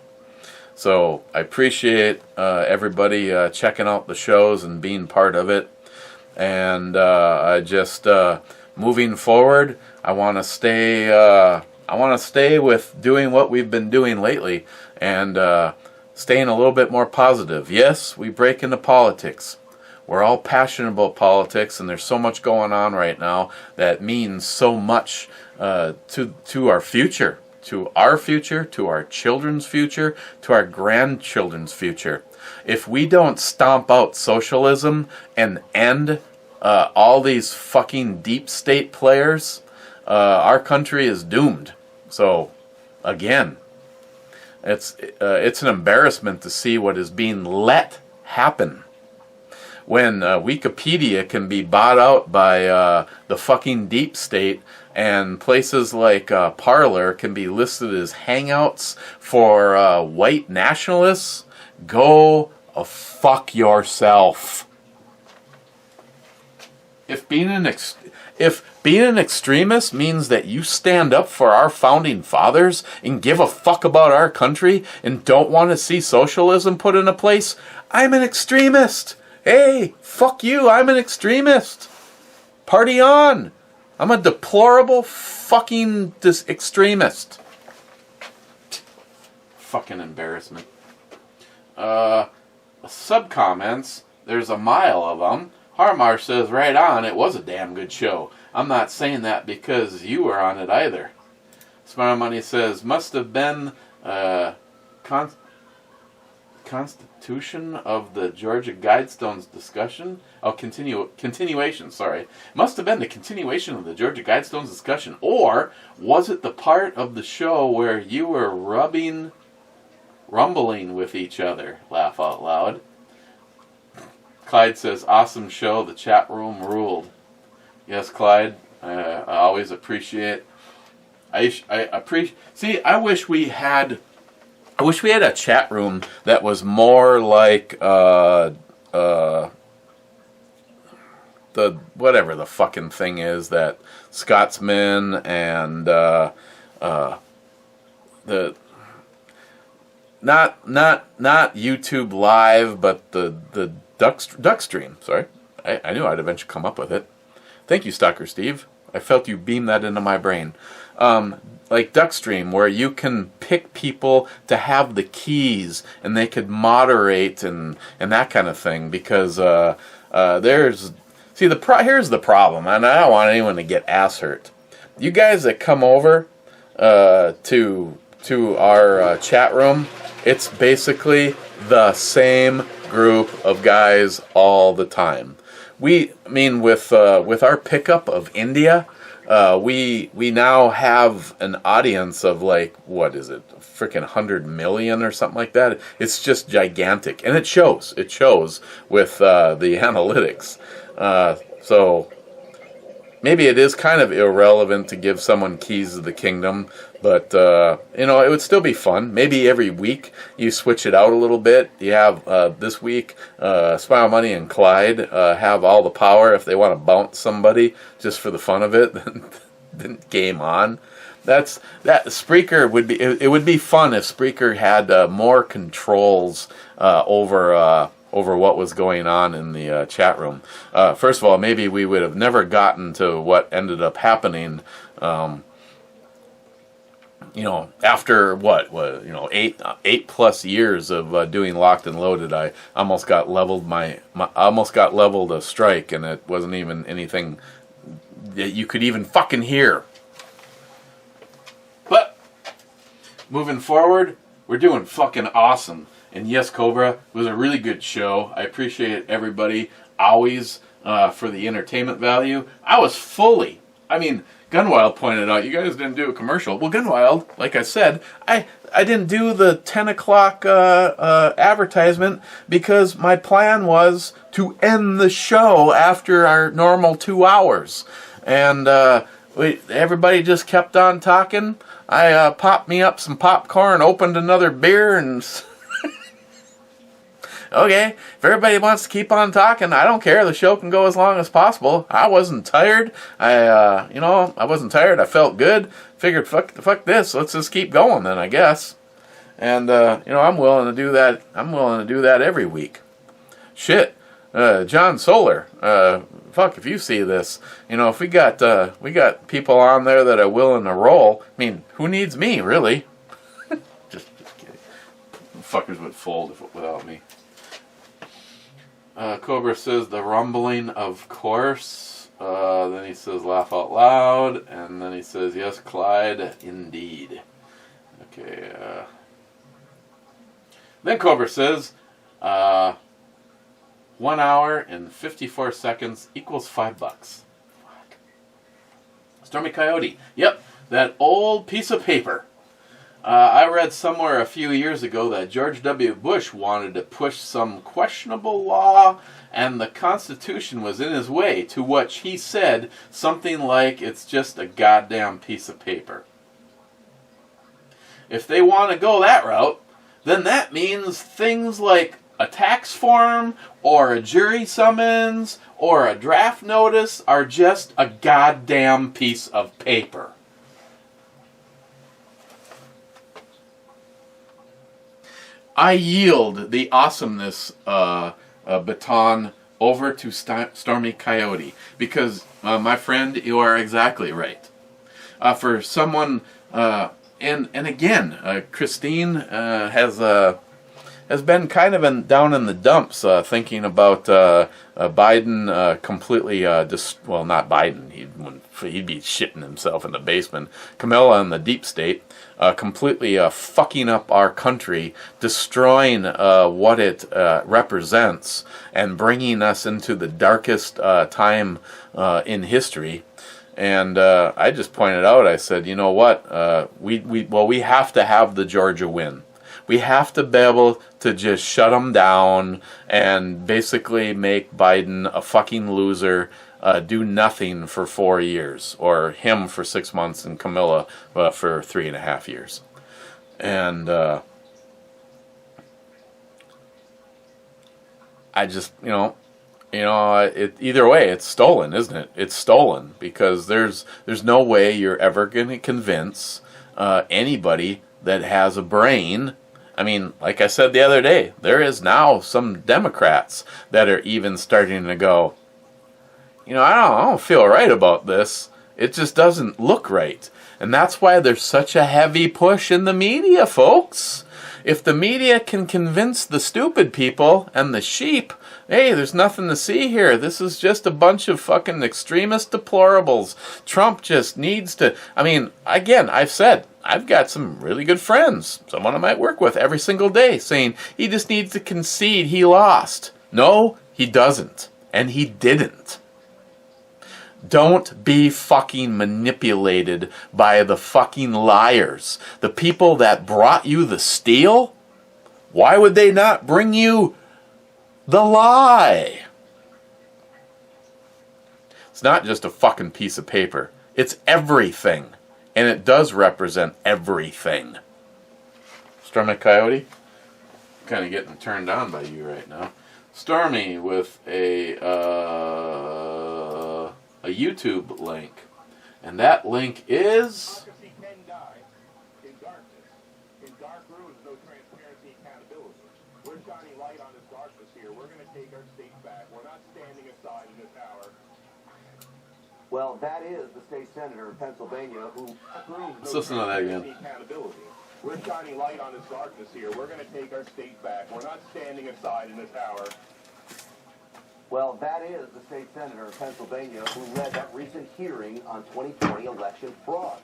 Speaker 1: So I appreciate everybody checking out the shows and being part of it. And I just moving forward, I want to stay. I want to stay with doing what we've been doing lately, and staying a little bit more positive. Yes, we break into politics. We're all passionate about politics, and there's so much going on right now that means so much to our future, to our children's future, to our grandchildren's future. If we don't stomp out socialism and end all these fucking deep state players, our country is doomed. So, again, it's an embarrassment to see what is being let happen. When Wikipedia can be bought out by the fucking deep state, and places like Parler can be listed as hangouts for white nationalists, go fuck yourself. If being an extremist means that you stand up for our founding fathers and give a fuck about our country and don't want to see socialism put into place, I'm an extremist. Hey, fuck you, I'm an extremist. Party on. I'm a deplorable fucking extremist. Fucking embarrassment. Sub-comments, there's a mile of them. Harmar says, right on, it was a damn good show. I'm not saying that because you were on it either. Smart Money says, must have been Constitution of the Georgia Guidestones discussion. Oh, continuation, sorry. Must have been the continuation of the Georgia Guidestones discussion. Or was it the part of the show where you were rumbling with each other? Laugh out loud. Clyde says, awesome show. The chat room ruled. Yes, Clyde. I always appreciate. I wish we had a chat room that was more like the whatever the fucking thing is that Scotsman and the not YouTube Live, but the Duckstream. Sorry, I knew I'd eventually come up with it. Thank you, Stalker Steve. I felt you beam that into my brain. Like Duckstream, where you can pick people to have the keys and they could moderate and that kind of thing. Because here's the problem, and I don't want anyone to get ass hurt. You guys that come over to our chat room, it's basically the same group of guys all the time. With our pickup of India, we now have an audience of like, what is it, freaking 100 million or something like that. It's just gigantic, and it shows with the analytics. So maybe it is kind of irrelevant to give someone keys of the kingdom, but you know, it would still be fun. Maybe every week you switch it out a little bit. You have this week Smile Money and Clyde have all the power if they want to bounce somebody just for the fun of it. Then game on. That Spreaker would be. It would be fun if Spreaker had more controls over what was going on in the chat room. First of all, maybe we would have never gotten to what ended up happening. You know, after what was, you know, 8+ years of doing Locked and Loaded, I almost got leveled almost got leveled a strike, and it wasn't even anything that you could even fucking hear. But moving forward, we're doing fucking awesome. And yes, Cobra, it was a really good show. I appreciate everybody always for the entertainment value. I was fully, I mean, Gunwild pointed out, you guys didn't do a commercial. Well, Gunwild, like I said, I didn't do the 10 o'clock advertisement because my plan was to end the show after our normal 2 hours. And everybody just kept on talking. I popped me up some popcorn, opened another beer, and... Okay, if everybody wants to keep on talking, I don't care. The show can go as long as possible. I wasn't tired. I wasn't tired. I felt good. Figured, fuck this. Let's just keep going then, I guess. And, I'm willing to do that. I'm willing to do that every week. Shit. John Solar. If you see this, if we got people on there that are willing to roll, I mean, who needs me, really? just kidding. Fuckers would fold without me. Cobra says the rumbling, of course. Then he says laugh out loud, and then he says yes, Clyde, indeed. Okay. Then Cobra says 1 hour and 54 seconds equals $5. Fuck. Stormy Coyote. Yep, that old piece of paper. I read somewhere a few years ago that George W. Bush wanted to push some questionable law, and the Constitution was in his way, to which he said something like, it's just a goddamn piece of paper. If they want to go that route, then that means things like a tax form, or a jury summons, or a draft notice are just a goddamn piece of paper. I yield the awesomeness baton over to Stormy Coyote because, my friend, you are exactly right. For someone, and again, Christine has been kind of down in the dumps, thinking about Biden completely, not Biden, he'd be shitting himself in the basement. Camilla and the deep state. Completely fucking up our country, destroying what it represents, and bringing us into the darkest time in history. And I just pointed out, I said, you know what? We have to have the Georgia win. We have to be able to just shut them down and basically make Biden a fucking loser. Do nothing for 4 years, or him for 6 months, and Camilla for 3.5 years. And I just, either way, it's stolen, isn't it? It's stolen because there's no way you're ever going to convince anybody that has a brain. I mean, like I said the other day, there is now some Democrats that are even starting to go, I don't feel right about this. It just doesn't look right. And that's why there's such a heavy push in the media, folks. If the media can convince the stupid people and the sheep, hey, there's nothing to see here. This is just a bunch of fucking extremist deplorables. Trump just needs to... I mean, again, I've said, I've got some really good friends, someone I might work with every single day, saying he just needs to concede he lost. No, he doesn't. And he didn't. Don't be fucking manipulated by the fucking liars. The people that brought you the steal, why would they not bring you the lie? It's not just a fucking piece of paper. It's everything. And it does represent everything. Stormy Coyote? Kind of getting turned on by you right now. Stormy with a YouTube link. And that link is...
Speaker 3: Well, that is the state senator of Pennsylvania who proves
Speaker 1: Let's listen to that again.
Speaker 3: accountability. We're shining light on this darkness here. We're going to take our state back. We're not standing aside in this hour. Well, that is the state senator of Pennsylvania who led that recent hearing on 2020 election fraud.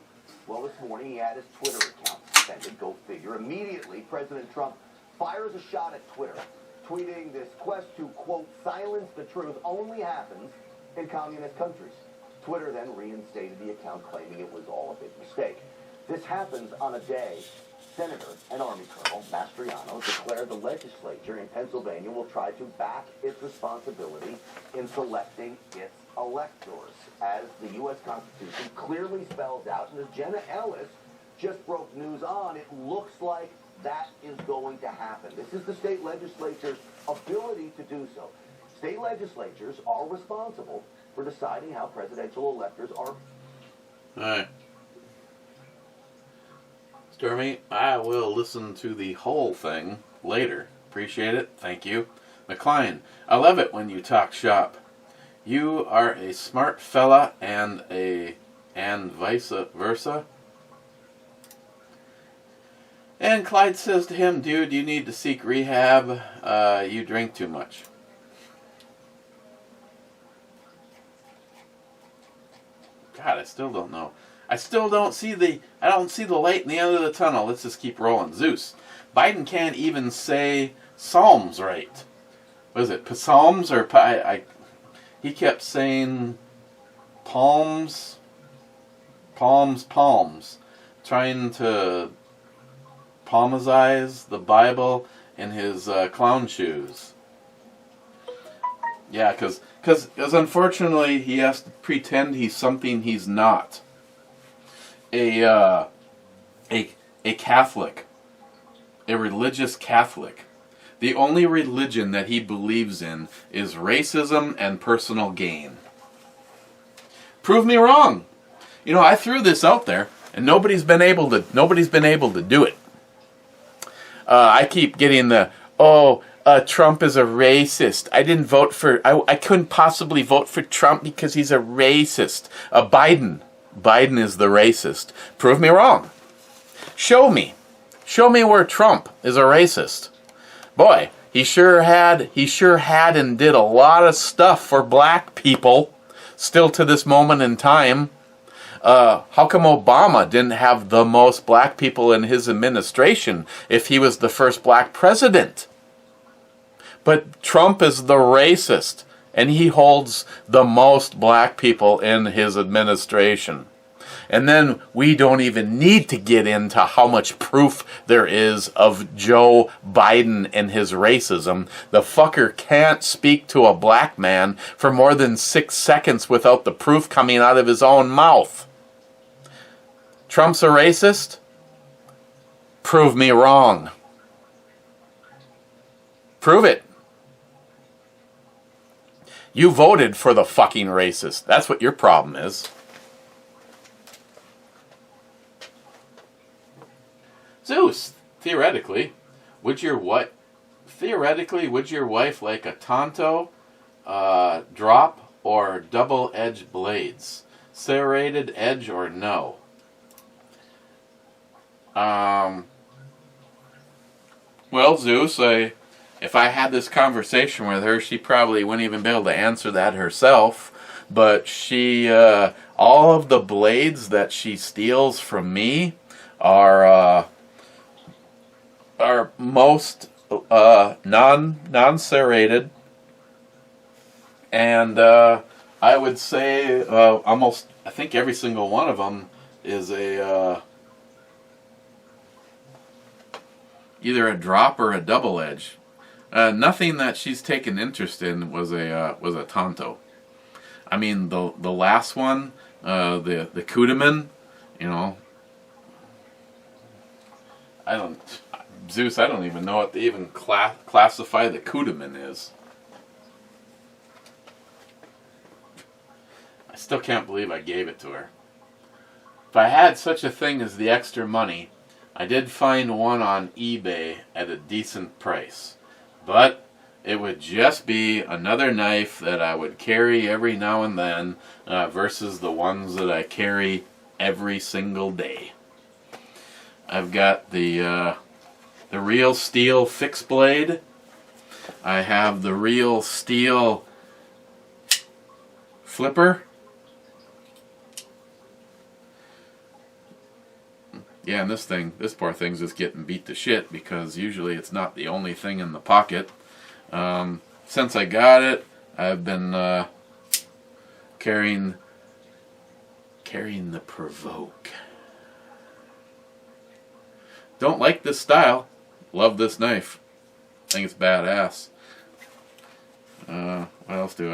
Speaker 3: Well, this morning he had his Twitter account suspended. Go figure. Immediately, President Trump fires a shot at Twitter, tweeting this quest to, quote, silence the truth only happens in communist countries. Twitter then reinstated the account, claiming it was all a big mistake. This happens on a day Senator and Army Colonel Mastriano declared the legislature in Pennsylvania will try to back its responsibility in selecting its electors, as the U.S. Constitution clearly spells out. And as Jenna Ellis just broke news on, it looks like that is going to happen. This is the state legislature's ability to do so. State legislatures are responsible for deciding how presidential electors are.
Speaker 1: All right. Stormy, I will listen to the whole thing later. Appreciate it. Thank you. McLean, I love it when you talk shop. You are a smart fella and vice versa. And Clyde says to him, dude, you need to seek rehab. You drink too much. God, I still don't know. I don't see the light in the end of the tunnel. Let's just keep rolling. Zeus. Biden can't even say Psalms right. What is it? Psalms or he kept saying palms, trying to palmize the Bible in his clown shoes. Yeah, because unfortunately he has to pretend he's something he's not. A Catholic, a religious Catholic. The only religion that he believes in is racism and personal gain. Prove me wrong. You know, I threw this out there, and nobody's been able to do it. I keep getting Trump is a racist. I didn't vote for. I couldn't possibly vote for Trump because he's a racist. Biden is the racist. Prove me wrong. Show me where Trump is a racist. Boy, he sure had and did a lot of stuff for black people, still to this moment in time. How come Obama didn't have the most black people in his administration if he was the first black president? But Trump is the racist, and he holds the most black people in his administration. And then we don't even need to get into how much proof there is of Joe Biden and his racism. The fucker can't speak to a black man for more than 6 seconds without the proof coming out of his own mouth. Trump's a racist? Prove me wrong. Prove it. You voted for the fucking racist. That's what your problem is. Zeus, theoretically, would your wife like a Tonto, drop, or double-edged blades? Serrated edge or no? Well, Zeus, if I had this conversation with her, she probably wouldn't even be able to answer that herself. But she, all of the blades that she steals from me are most non-serrated, and I would say almost, I think every single one of them is either a drop or a double edge. Nothing that she's taken interest in was a Tonto. I mean, the last one, the Kudaman, you know, Zeus, I don't even know what they even classify the Kudaman is. I still can't believe I gave it to her. If I had such a thing as the extra money, I did find one on eBay at a decent price. But it would just be another knife that I would carry every now and then versus the ones that I carry every single day. I've got the real steel fixed blade. I have the real steel flipper. Yeah, and this poor thing's just getting beat to shit because usually it's not the only thing in the pocket. Since I got it, I've been carrying the Provoke. Don't like this style. Love this knife. Think it's badass. What else do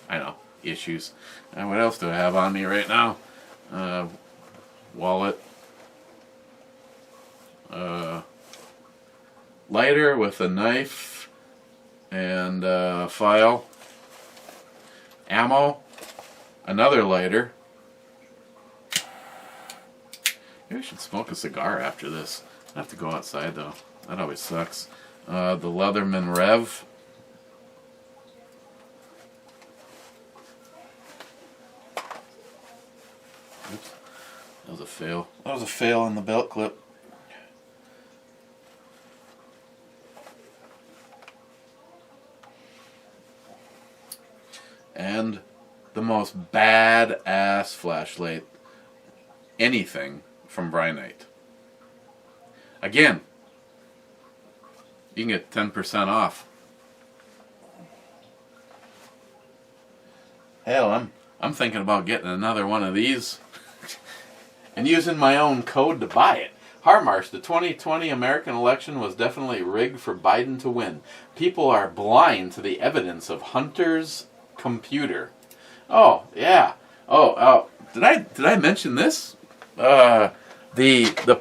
Speaker 1: I know, issues. What else do I have on me right now? Wallet. Lighter with a knife and file. Ammo. Another lighter. Maybe I should smoke a cigar after this. I have to go outside though. That always sucks. The Leatherman Rev. Oops. That was a fail. That was a fail on the belt clip. And the most badass flashlight. Anything from Brynite. Again, you can get 10% off. Hell, I'm thinking about getting another one of these and using my own code to buy it. Harmarsh, the 2020 American election was definitely rigged for Biden to win. People are blind to the evidence of Hunter's computer. Oh, yeah. Oh, did I mention this? The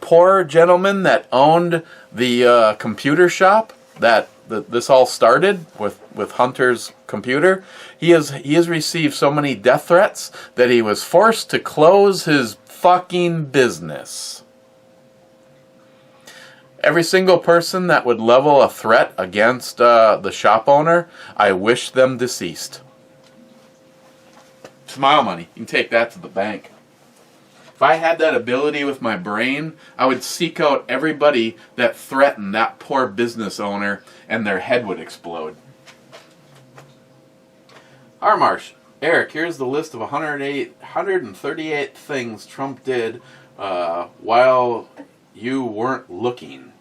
Speaker 1: poor gentleman that owned the computer shop that this all started with Hunter's computer, he has received so many death threats that he was forced to close his fucking business. Every single person that would level a threat against the shop owner, I wish them deceased. Smile money. You can take that to the bank. If I had that ability with my brain, I would seek out everybody that threatened that poor business owner and their head would explode. Harmarsh, Eric, here's the list of 138 things Trump did while you weren't looking.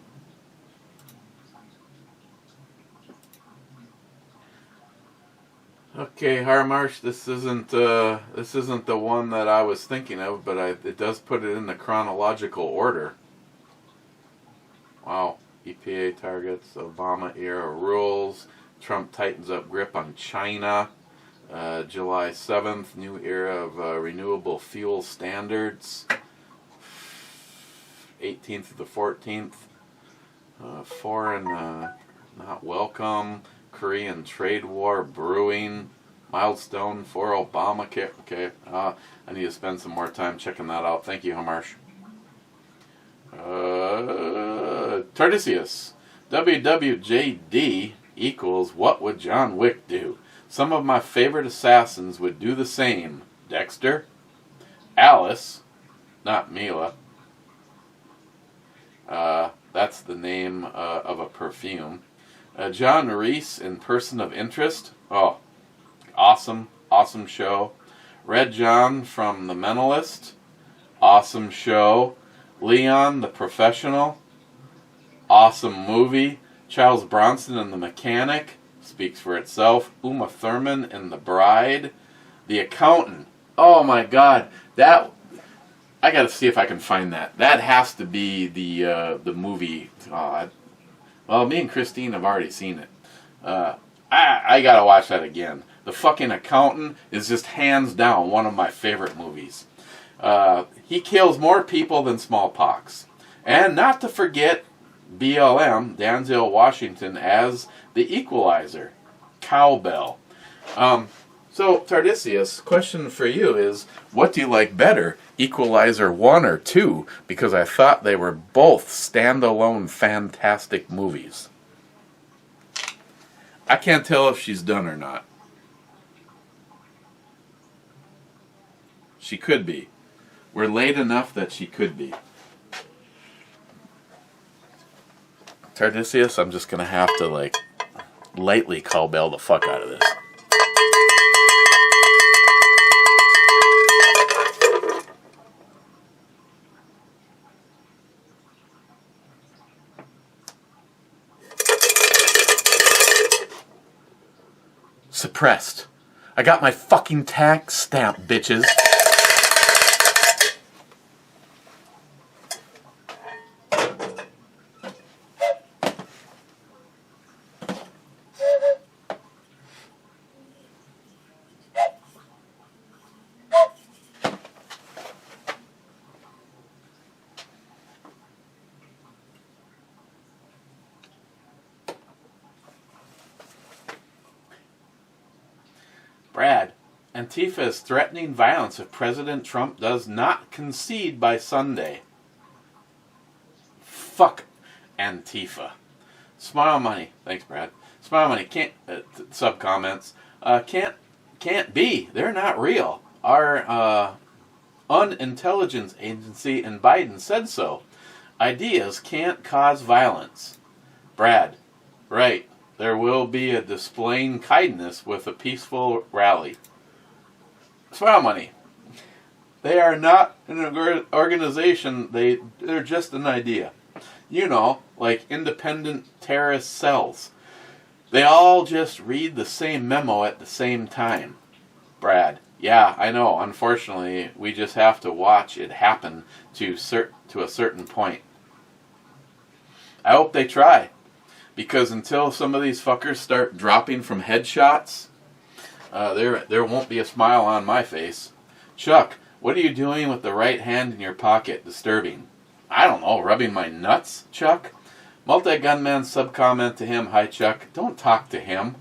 Speaker 1: Okay, Harmarsh, this isn't the one that I was thinking of, but it does put it in the chronological order. Wow, EPA targets, Obama era rules, Trump tightens up grip on China, July 7th, new era of renewable fuel standards, 18th to the 14th, foreign not welcome, Korean trade war brewing, milestone for Obamacare. Okay, I need to spend some more time checking that out. Thank you, Hamarsh. Tardisius, WWJD equals what would John Wick do? Some of my favorite assassins would do the same. Dexter, Alice, not Mila. That's the name of a perfume. John Reese in Person of Interest. Oh, awesome show. Red John from The Mentalist. Awesome show. Leon the Professional. Awesome movie. Charles Bronson in The Mechanic. Speaks for itself. Uma Thurman in The Bride. The Accountant. Oh my God, that I got to see if I can find that. That has to be the movie. Well, me and Christine have already seen it. I got to watch that again. The fucking Accountant is just hands down one of my favorite movies. He kills more people than smallpox. And not to forget BLM, Denzel Washington, as the Equalizer. Cowbell. So, Tardisius, question for you is, what do you like better, Equalizer 1 or 2? Because I thought they were both standalone fantastic movies. I can't tell if she's done or not. She could be. We're late enough that she could be. Tardisius, I'm just going to have to, like, lightly cowbell the fuck out of this. Suppressed. I got my fucking tax stamp, bitches. Brad, Antifa is threatening violence if President Trump does not concede by Sunday. Fuck Antifa. Smile money. Thanks, Brad. Smile money. Can't sub comments. Can't be. They're not real. Our unintelligence agency and Biden said so. Ideas can't cause violence. Brad, right. There will be a displaying kindness with a peaceful rally. Smile money. They are not an organization. They're just an idea. You know, like independent terrorist cells. They all just read the same memo at the same time. Brad. Yeah, I know. Unfortunately, we just have to watch it happen to a certain point. I hope they try. Because until some of these fuckers start dropping from headshots, there won't be a smile on my face. Chuck, what are you doing with the right hand in your pocket? Disturbing. I don't know, rubbing my nuts, Chuck? Multi-gunman sub-comment to him, hi Chuck, don't talk to him.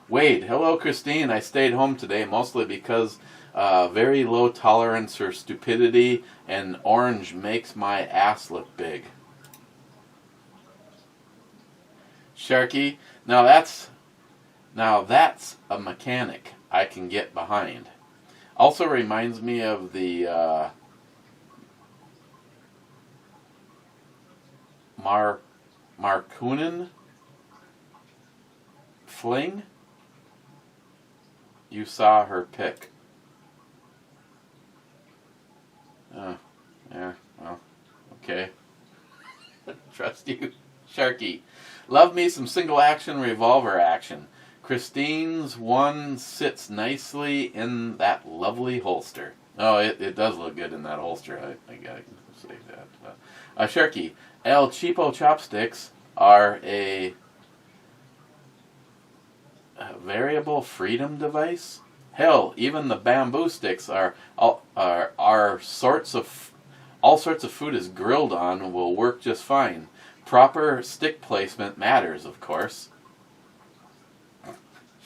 Speaker 1: Wade, hello Christine, I stayed home today mostly because very low tolerance for stupidity and orange makes my ass look big. Sharky, now that's a mechanic I can get behind. Also reminds me of the Markunen fling. You saw her pic. Yeah, well, okay. Trust you, Sharky. Love me some single action revolver action. Christine's one sits nicely in that lovely holster. Oh, it does look good in that holster. I gotta say that. Sharky, El Cheapo chopsticks are a variable freedom device. Hell, even the bamboo sticks are all sorts of food is grilled on will work just fine. Proper stick placement matters, of course.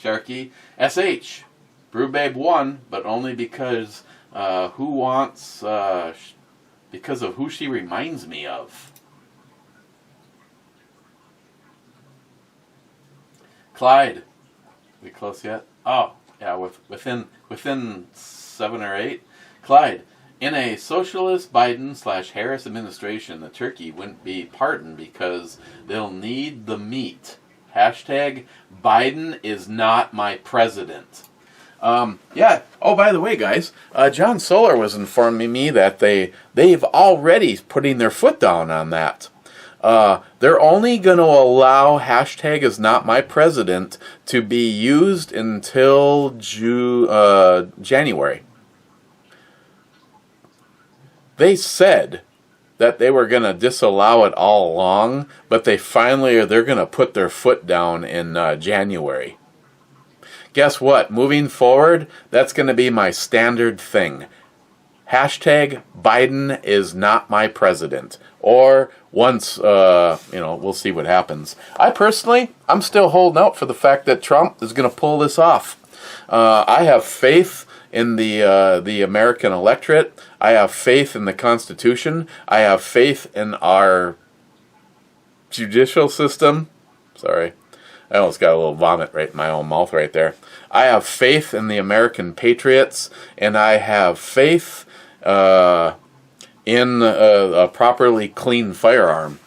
Speaker 1: Sharky, SH, Brewbabe won, but only because because of who she reminds me of. Clyde, we close yet? Oh, yeah, within 7 or 8. Clyde, in a socialist Biden/Harris administration, the turkey wouldn't be pardoned because they'll need the meat. Hashtag Biden is not my president. Yeah. Oh, by the way, guys, John Solar was informing me that they've already putting their foot down on that. They're only going to allow hashtag is not my president to be used until January. They said that they were going to disallow it all along, but they're going to put their foot down in January. guess what? Moving forward, that's going to be my standard thing. Hashtag Biden is not my president. Or once, we'll see what happens. I'm still holding out for the fact that Trump is going to pull this off. I have faith in the American electorate. I have faith in the Constitution. I have faith in our judicial system. Sorry. I almost got a little vomit right in my own mouth right there. I have faith in the American patriots, and I have faith in a properly clean firearm.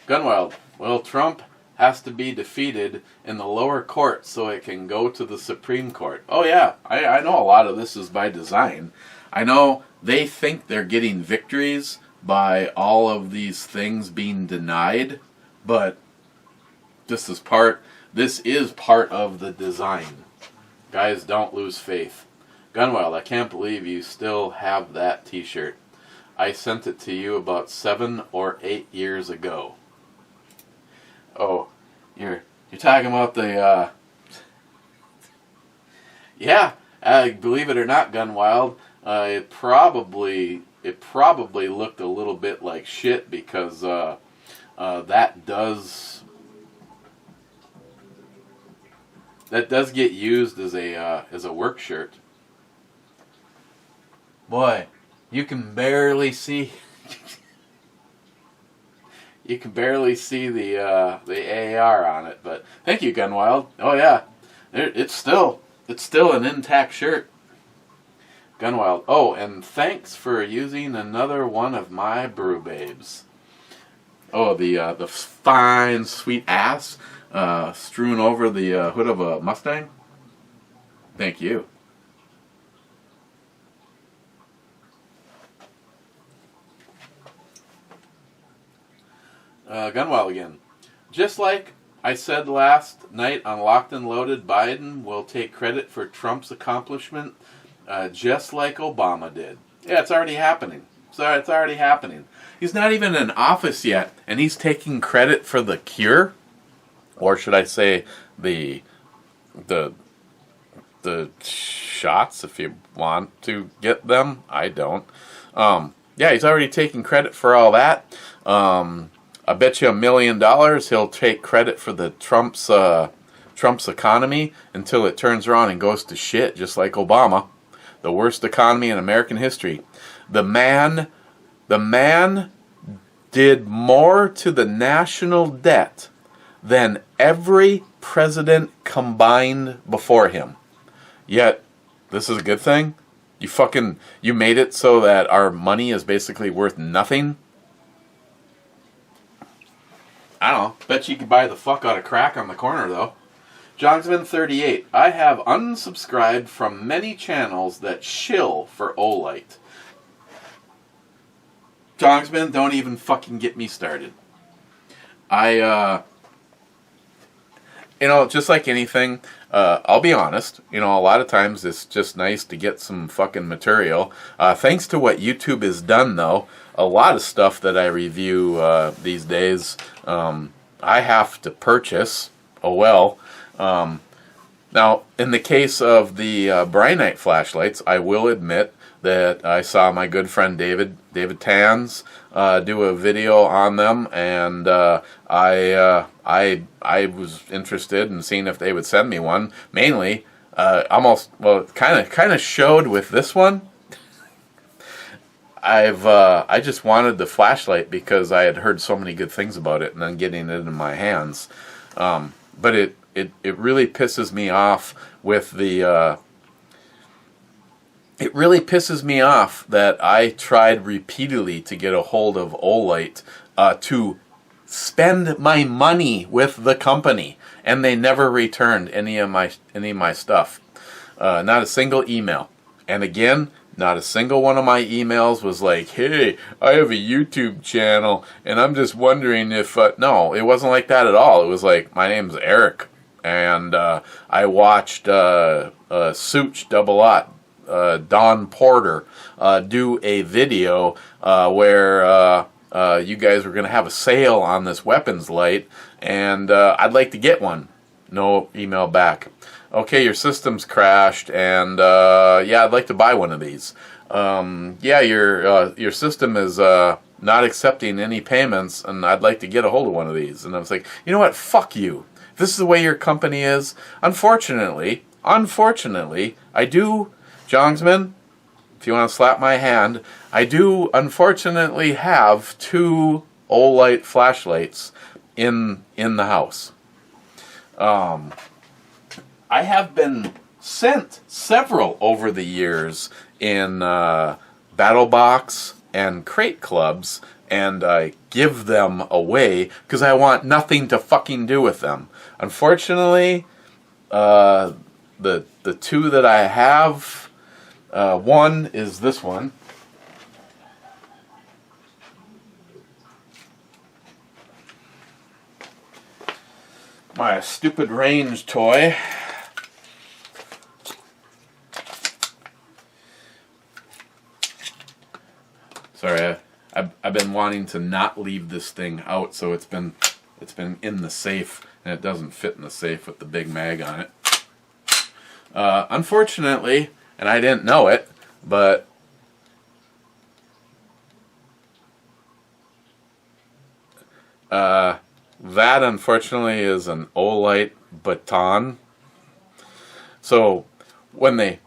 Speaker 1: Gunwild. Well, Trump has to be defeated in the lower court so it can go to the Supreme Court. Oh yeah, I know a lot of this is by design. I know they think they're getting victories by all of these things being denied, but this is part of the design. Guys, don't lose faith. Gunwild, I can't believe you still have that t-shirt. I sent it to you about 7 or 8 years ago. Oh, you're talking about the yeah, believe it or not, Gunwild, it probably looked a little bit like shit because that does get used as a work shirt. Boy, you can barely see you can barely see the AAR on it, but thank you, Gunwild. Oh yeah, it's still an intact shirt. Gunwild. Oh, and thanks for using another one of my brew babes. Oh, the fine sweet ass strewn over the hood of a Mustang. Thank you. Gunwild again. Just like I said last night on Locked and Loaded, Biden will take credit for Trump's accomplishment, just like Obama did. Yeah, it's already happening. So it's already happening. He's not even in office yet, and he's taking credit for the cure, or should I say, the shots, if you want to get them. I don't. Yeah, he's already taking credit for all that. I bet you $1 million he'll take credit for the Trump's economy until it turns around and goes to shit, just like Obama. The worst economy in American history. The man did more to the national debt than every president combined before him. Yet, this is a good thing. You made it so that our money is basically worth nothing. I don't know. Bet you could buy the fuck out of crack on the corner, though. Jongsman38. I have unsubscribed from many channels that shill for Olight. Jongsman, don't even fucking get me started. Just like anything, I'll be honest, a lot of times it's just nice to get some fucking material. Thanks to what YouTube has done, though, a lot of stuff that I review these days, I have to purchase. Oh well. Now, in the case of the Brynite flashlights, I will admit that I saw my good friend David Tans do a video on them, and I was interested in seeing if they would send me one. Mainly, kind of showed with this one. I just wanted the flashlight because I had heard so many good things about it, and then getting it in my hands. But it really pisses me off with the. It really pisses me off that I tried repeatedly to get a hold of Olight to spend my money with the company, and they never returned any of my stuff. Not a single email. And again, not a single one of my emails was like, hey, I have a YouTube channel, and I'm just wondering if... no, it wasn't like that at all. It was like, my name's Eric, and I watched Such Double Ot, Don Porter, do a video where you guys were going to have a sale on this weapons light, and I'd like to get one. No email back. Okay, your system's crashed, and yeah, I'd like to buy one of these. Yeah, your system is not accepting any payments, and I'd like to get a hold of one of these. And I was like, you know what? Fuck you. If this is the way your company is, unfortunately, I do, Jongsman, if you want to slap my hand, I do unfortunately have 2 Olight flashlights in the house. I have been sent several over the years in Battle Box and Crate Clubs, and I give them away because I want nothing to fucking do with them. Unfortunately, the 2 that I have, one is this one. My stupid range toy. Sorry, I've been wanting to not leave this thing out, so it's been in the safe, and it doesn't fit in the safe with the big mag on it. Unfortunately, and I didn't know it, but that unfortunately is an Olight baton. So when they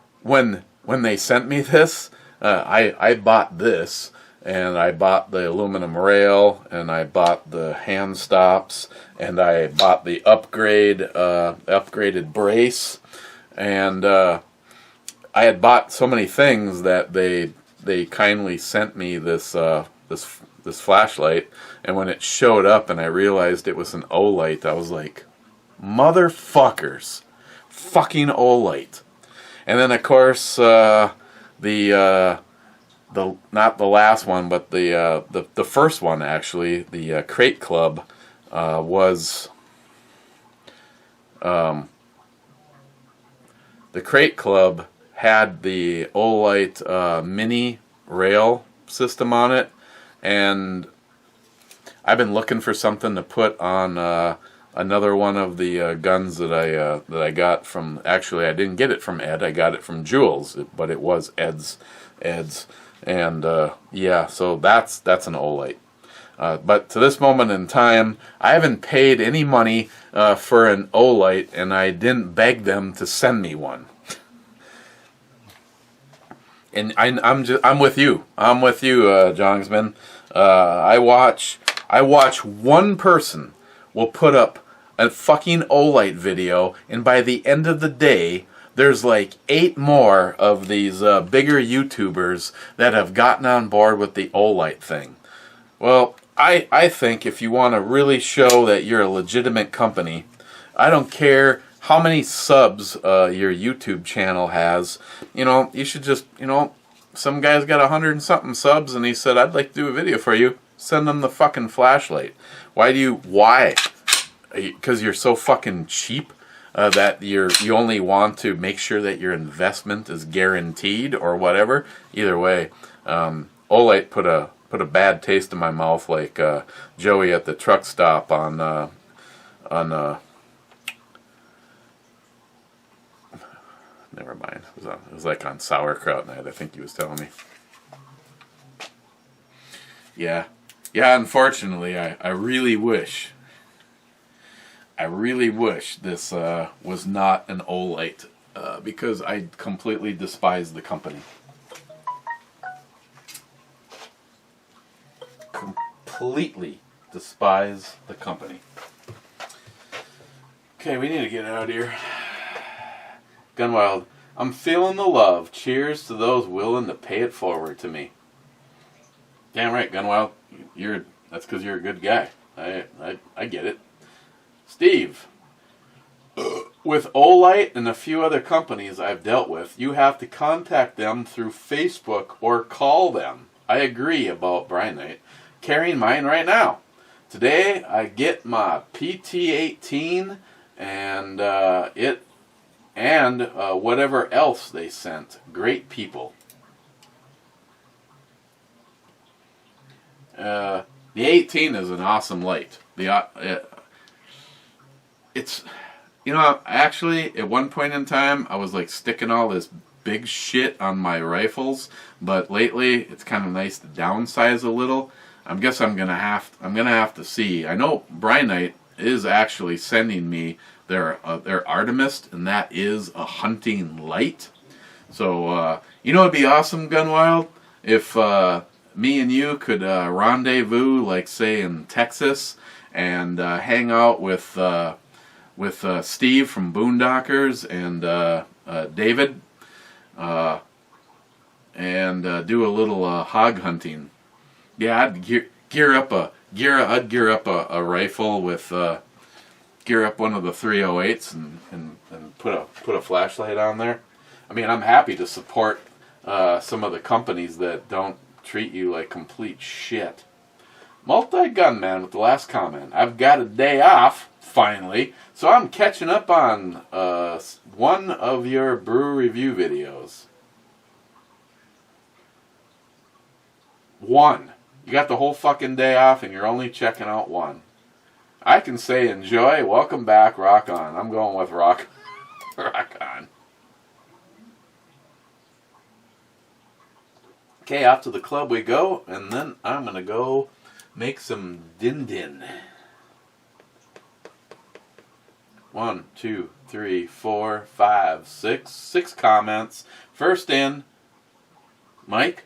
Speaker 1: sent me this, I bought this, and I bought the aluminum rail, and I bought the hand stops, and I bought the upgraded brace, and I had bought so many things that they kindly sent me this flashlight, and when it showed up and I realized it was an Olight, I was like, motherfuckers, fucking Olight. And then of course the not the last one, but the first one actually, the Crate Club was the Crate Club had the Olight mini rail system on it, and I've been looking for something to put on another one of the guns that I got from. Actually, I didn't get it from Ed. I got it from Jules, but it was Ed's, and yeah. So that's an Olight. But to this moment in time, I haven't paid any money for an Olight, and I didn't beg them to send me one. And I'm with you. I'm with you, Jongsman. I watch one person will put up a fucking Olight video, and by the end of the day, there's like 8 more of these bigger YouTubers that have gotten on board with the Olight thing. Well, I think if you want to really show that you're a legitimate company, I don't care how many subs your YouTube channel has, you should just, some guy's got 100 and something subs, and he said, I'd like to do a video for you. Send them the fucking flashlight. Why? Because you're so fucking cheap that you only want to make sure that your investment is guaranteed or whatever. Either way, Olight put a bad taste in my mouth, like Joey at the truck stop on never mind. It was like on sauerkraut night, I think he was telling me. Yeah, unfortunately, I really wish this was not an Olight, because I completely despise the company. Completely despise the company. Okay, we need to get out of here. Gunwild, I'm feeling the love. Cheers to those willing to pay it forward to me. Damn right, Gunwild. That's because you're a good guy. I get it. Steve, with Olight and a few other companies I've dealt with, you have to contact them through Facebook or call them. I agree about Brynite. Carrying mine right now. Today I get my PT-18 and whatever else they sent. Great people. The 18 is an awesome light. It's, actually, at one point in time, I was like sticking all this big shit on my rifles, but lately it's kind of nice to downsize a little. I guess I'm gonna have to see. I know Brynite is actually sending me their Artemis, and that is a hunting light. So it'd be awesome, Gunwild, if me and you could rendezvous, like say in Texas, and hang out with Steve from Boondockers and David, and do a little hog hunting. Yeah, I'd gear up a rifle with gear up one of the 308s and put a flashlight on there. I mean, I'm happy to support some of the companies that don't treat you like complete shit. Multi-Gunman with the last comment. I've got a day off, finally, so I'm catching up on one of your brew review videos. One. You got the whole fucking day off and you're only checking out one. I can say enjoy, welcome back, rock on. I'm going with rock on. Okay, off to the club we go, and then I'm going to go make some din-din. 1, 2, 3, 4, 5, 6. 6 comments. First in, Mike,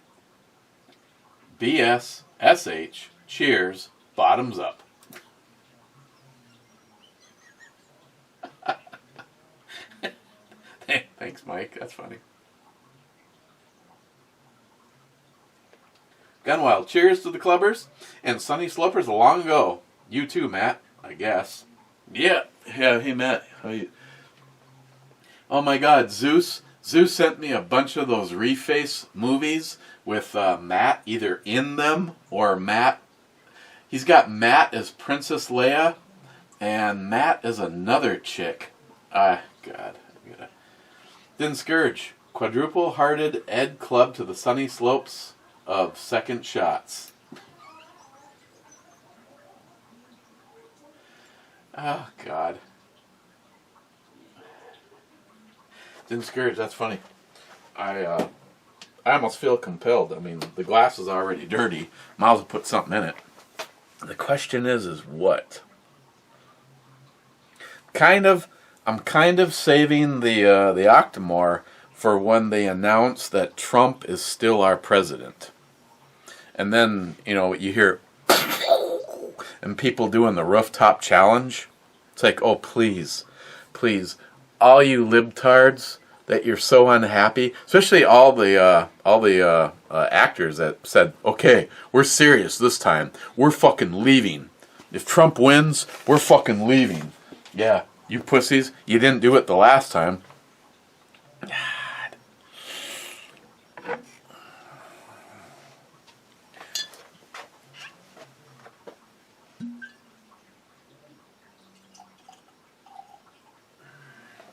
Speaker 1: BS, SH, cheers, bottoms up. Thanks, Mike. That's funny. Gunwild, cheers to the clubbers and sunny slopers long ago. You too, Matt, I guess. Yeah, hey, Matt. How you? Oh my God, Zeus sent me a bunch of those Reface movies with Matt either in them or Matt. He's got Matt as Princess Leia and Matt as another chick. God. Then Scourge, quadruple-hearted Ed Club to the sunny slopes of second shots. Oh, God. Then Scourge, that's funny. I almost feel compelled. I mean, the glass is already dirty. Might as well put something in it. The question is what? I'm kind of saving the Octomore for when they announce that Trump is still our president. And then, you hear and people doing the rooftop challenge. It's like, oh, please, all you libtards that you're so unhappy, especially all the actors that said, okay, we're serious this time. We're fucking leaving. If Trump wins, we're fucking leaving. Yeah, you pussies, you didn't do it the last time. God.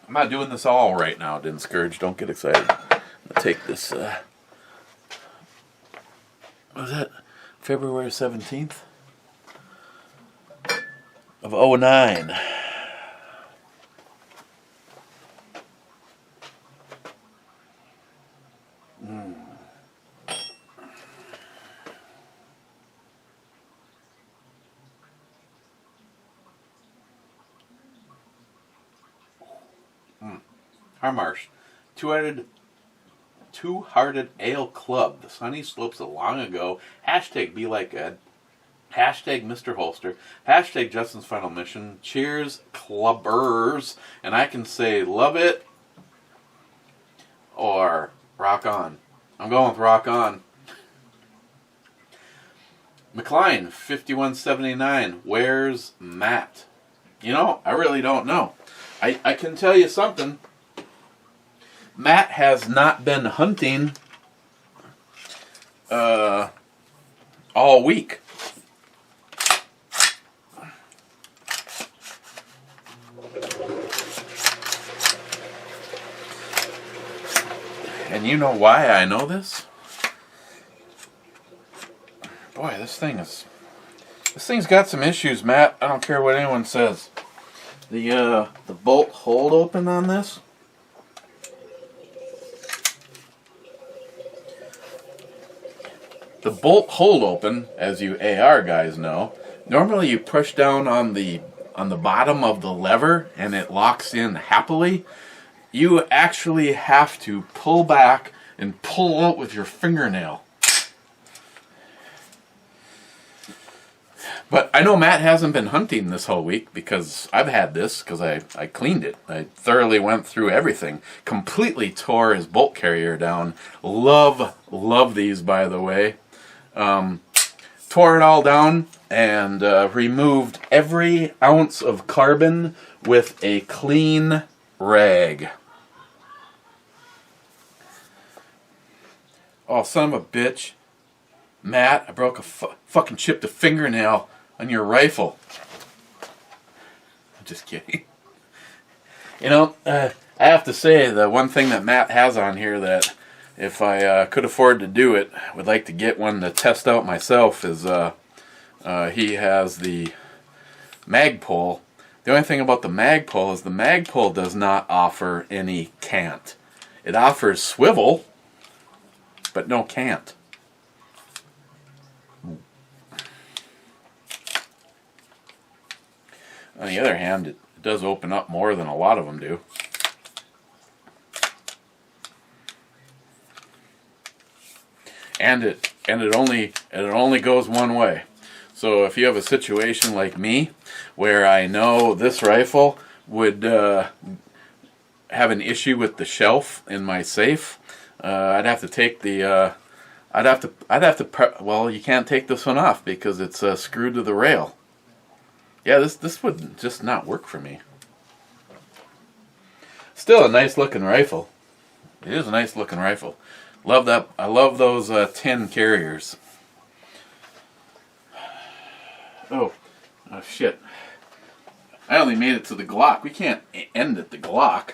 Speaker 1: I'm not doing this all right now, Din Scourge. Don't get excited. I'm going to take this, what was that? February 17th of 2009. Harmarsh, Two-Hearted Ale Club, the sunny slopes of long ago, hashtag Be Like Ed, hashtag Mr. Holster, hashtag Justin's Final Mission, cheers, clubbers, and I can say love it or rock on. I'm going with rock on. McLean, 5179, where's Matt? I really don't know. I can tell you something. Matt has not been hunting all week. And you know why I know this? Boy, this thing is This thing's got some issues, Matt. I don't care what anyone says. The bolt hold open on this. The bolt hold open, as you AR guys know, normally you push down on the bottom of the lever and it locks in happily. You actually have to pull back and pull out with your fingernail. But I know Matt hasn't been hunting this whole week because I've had this because I cleaned it. I thoroughly went through everything. Completely tore his bolt carrier down. Love these, by the way. Tore it all down and removed every ounce of carbon with a clean rag. Oh, son of a bitch. Matt, I broke fucking chipped a fingernail on your rifle. I'm just kidding. You know, I have to say, the one thing that Matt has on here that if I could afford to do it, would like to get one to test out myself is he has the Magpul. The only thing about the Magpul is the Magpul does not offer any cant. It offers swivel, but no cant. On the other hand, it does open up more than a lot of them do. And it only goes one way. So if you have a situation like me, where I know this rifle would have an issue with the shelf in my safe, I'd have to take the well, you can't take this one off because it's screwed to the rail. Yeah, this would just not work for me. Still a nice looking rifle. It is a nice looking rifle. Love that. I love those tin carriers. Oh shit. I only made it to the Glock. We can't end at the Glock.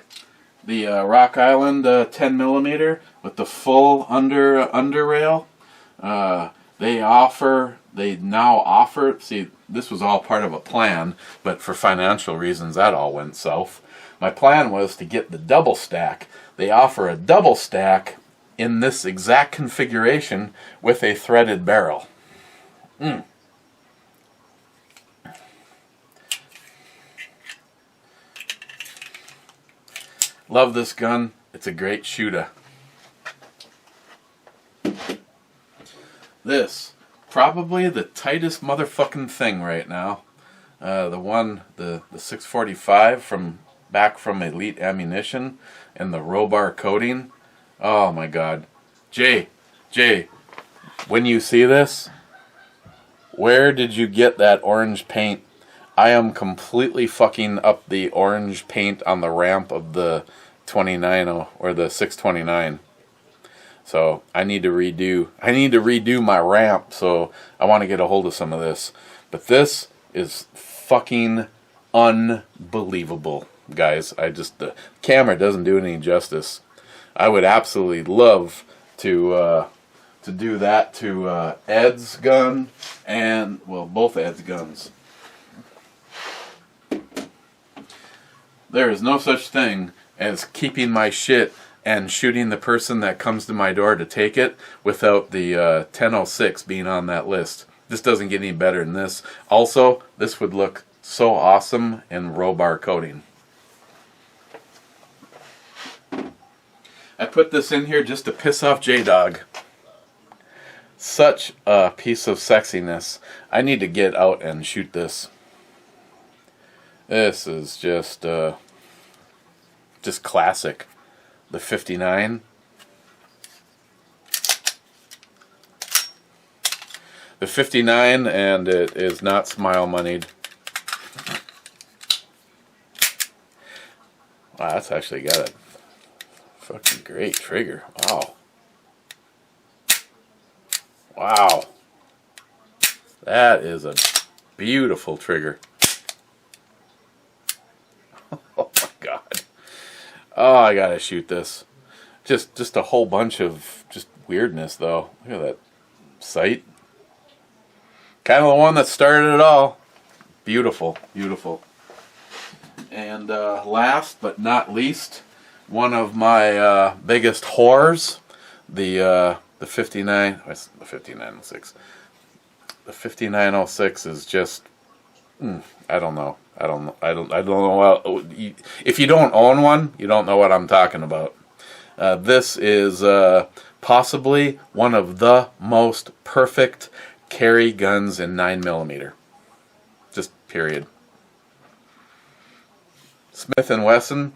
Speaker 1: The Rock Island 10mm with the full under rail. They now offer, see, this was all part of a plan, but for financial reasons that all went south. My plan was to get the double stack. They offer a double stack in this exact configuration with a threaded barrel. Love this gun. It's a great shooter. This, probably the tightest motherfucking thing right now. The 645 back from Elite Ammunition and the Robar coating. Oh my god. Jay, when you see this, where did you get that orange paint? I am completely fucking up the orange paint on the ramp of the 29 or the 629. So I need to redo my ramp, so I want to get a hold of some of this. But this is fucking unbelievable, guys. The camera doesn't do it any justice. I would absolutely love to do that to Ed's gun and, well, both Ed's guns. There is no such thing as keeping my shit and shooting the person that comes to my door to take it without the 1006 being on that list. This doesn't get any better than this. Also, this would look so awesome in Robar coating. I put this in here just to piss off J-Dog. Such a piece of sexiness. I need to get out and shoot this. This is just classic. The 59. The 59, and it is not smile moneyed. Wow, that's actually got a fucking great trigger. Wow. Wow. That is a beautiful trigger. Oh my god. Oh, I gotta shoot this. Just a whole bunch of just weirdness though. Look at that sight. Kind of the one that started it all. Beautiful, beautiful. And last but not least, one of my biggest whores, the 5906. The 5906 is just, I don't know. I don't know. If you don't own one, you don't know what I'm talking about. This is possibly one of the most perfect carry guns in 9mm. Just period. Smith & Wesson,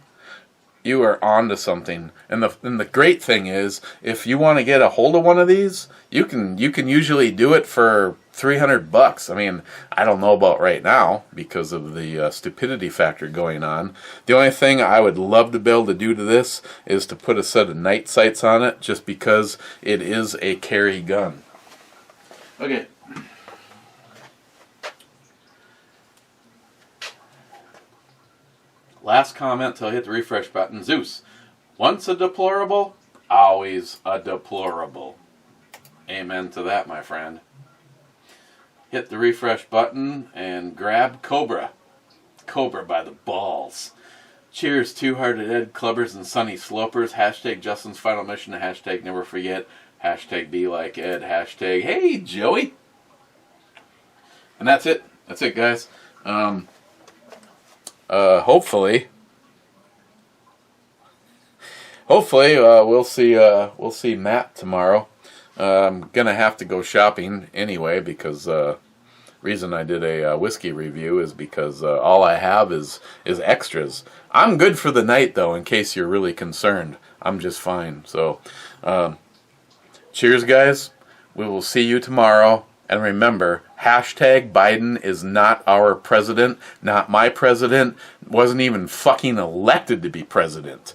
Speaker 1: you are on to something. And the great thing is, if you want to get a hold of one of these, you can usually do it for $300. I mean, I don't know about right now because of the stupidity factor going on. The only thing I would love to be able to do to this is to put a set of night sights on it, just because it is a carry gun. Okay. Last comment till I hit the refresh button. Zeus, once a deplorable, always a deplorable. Amen to that, my friend. Hit the refresh button and grab Cobra. Cobra by the balls. Cheers, Two-Hearted Ed, Clubbers, and Sunny Slopers. Hashtag Justin's Final Mission. Hashtag Never Forget. Hashtag Be Like Ed. Hashtag Hey, Joey. And that's it. That's it, guys. Hopefully, we'll see Matt tomorrow. I'm gonna have to go shopping anyway, because reason I did a whiskey review is because all I have is extras. I'm good for the night, though, in case you're really concerned. I'm just fine. So, cheers, guys. We will see you tomorrow. And remember, hashtag Biden is not our president, not my president, wasn't even fucking elected to be president.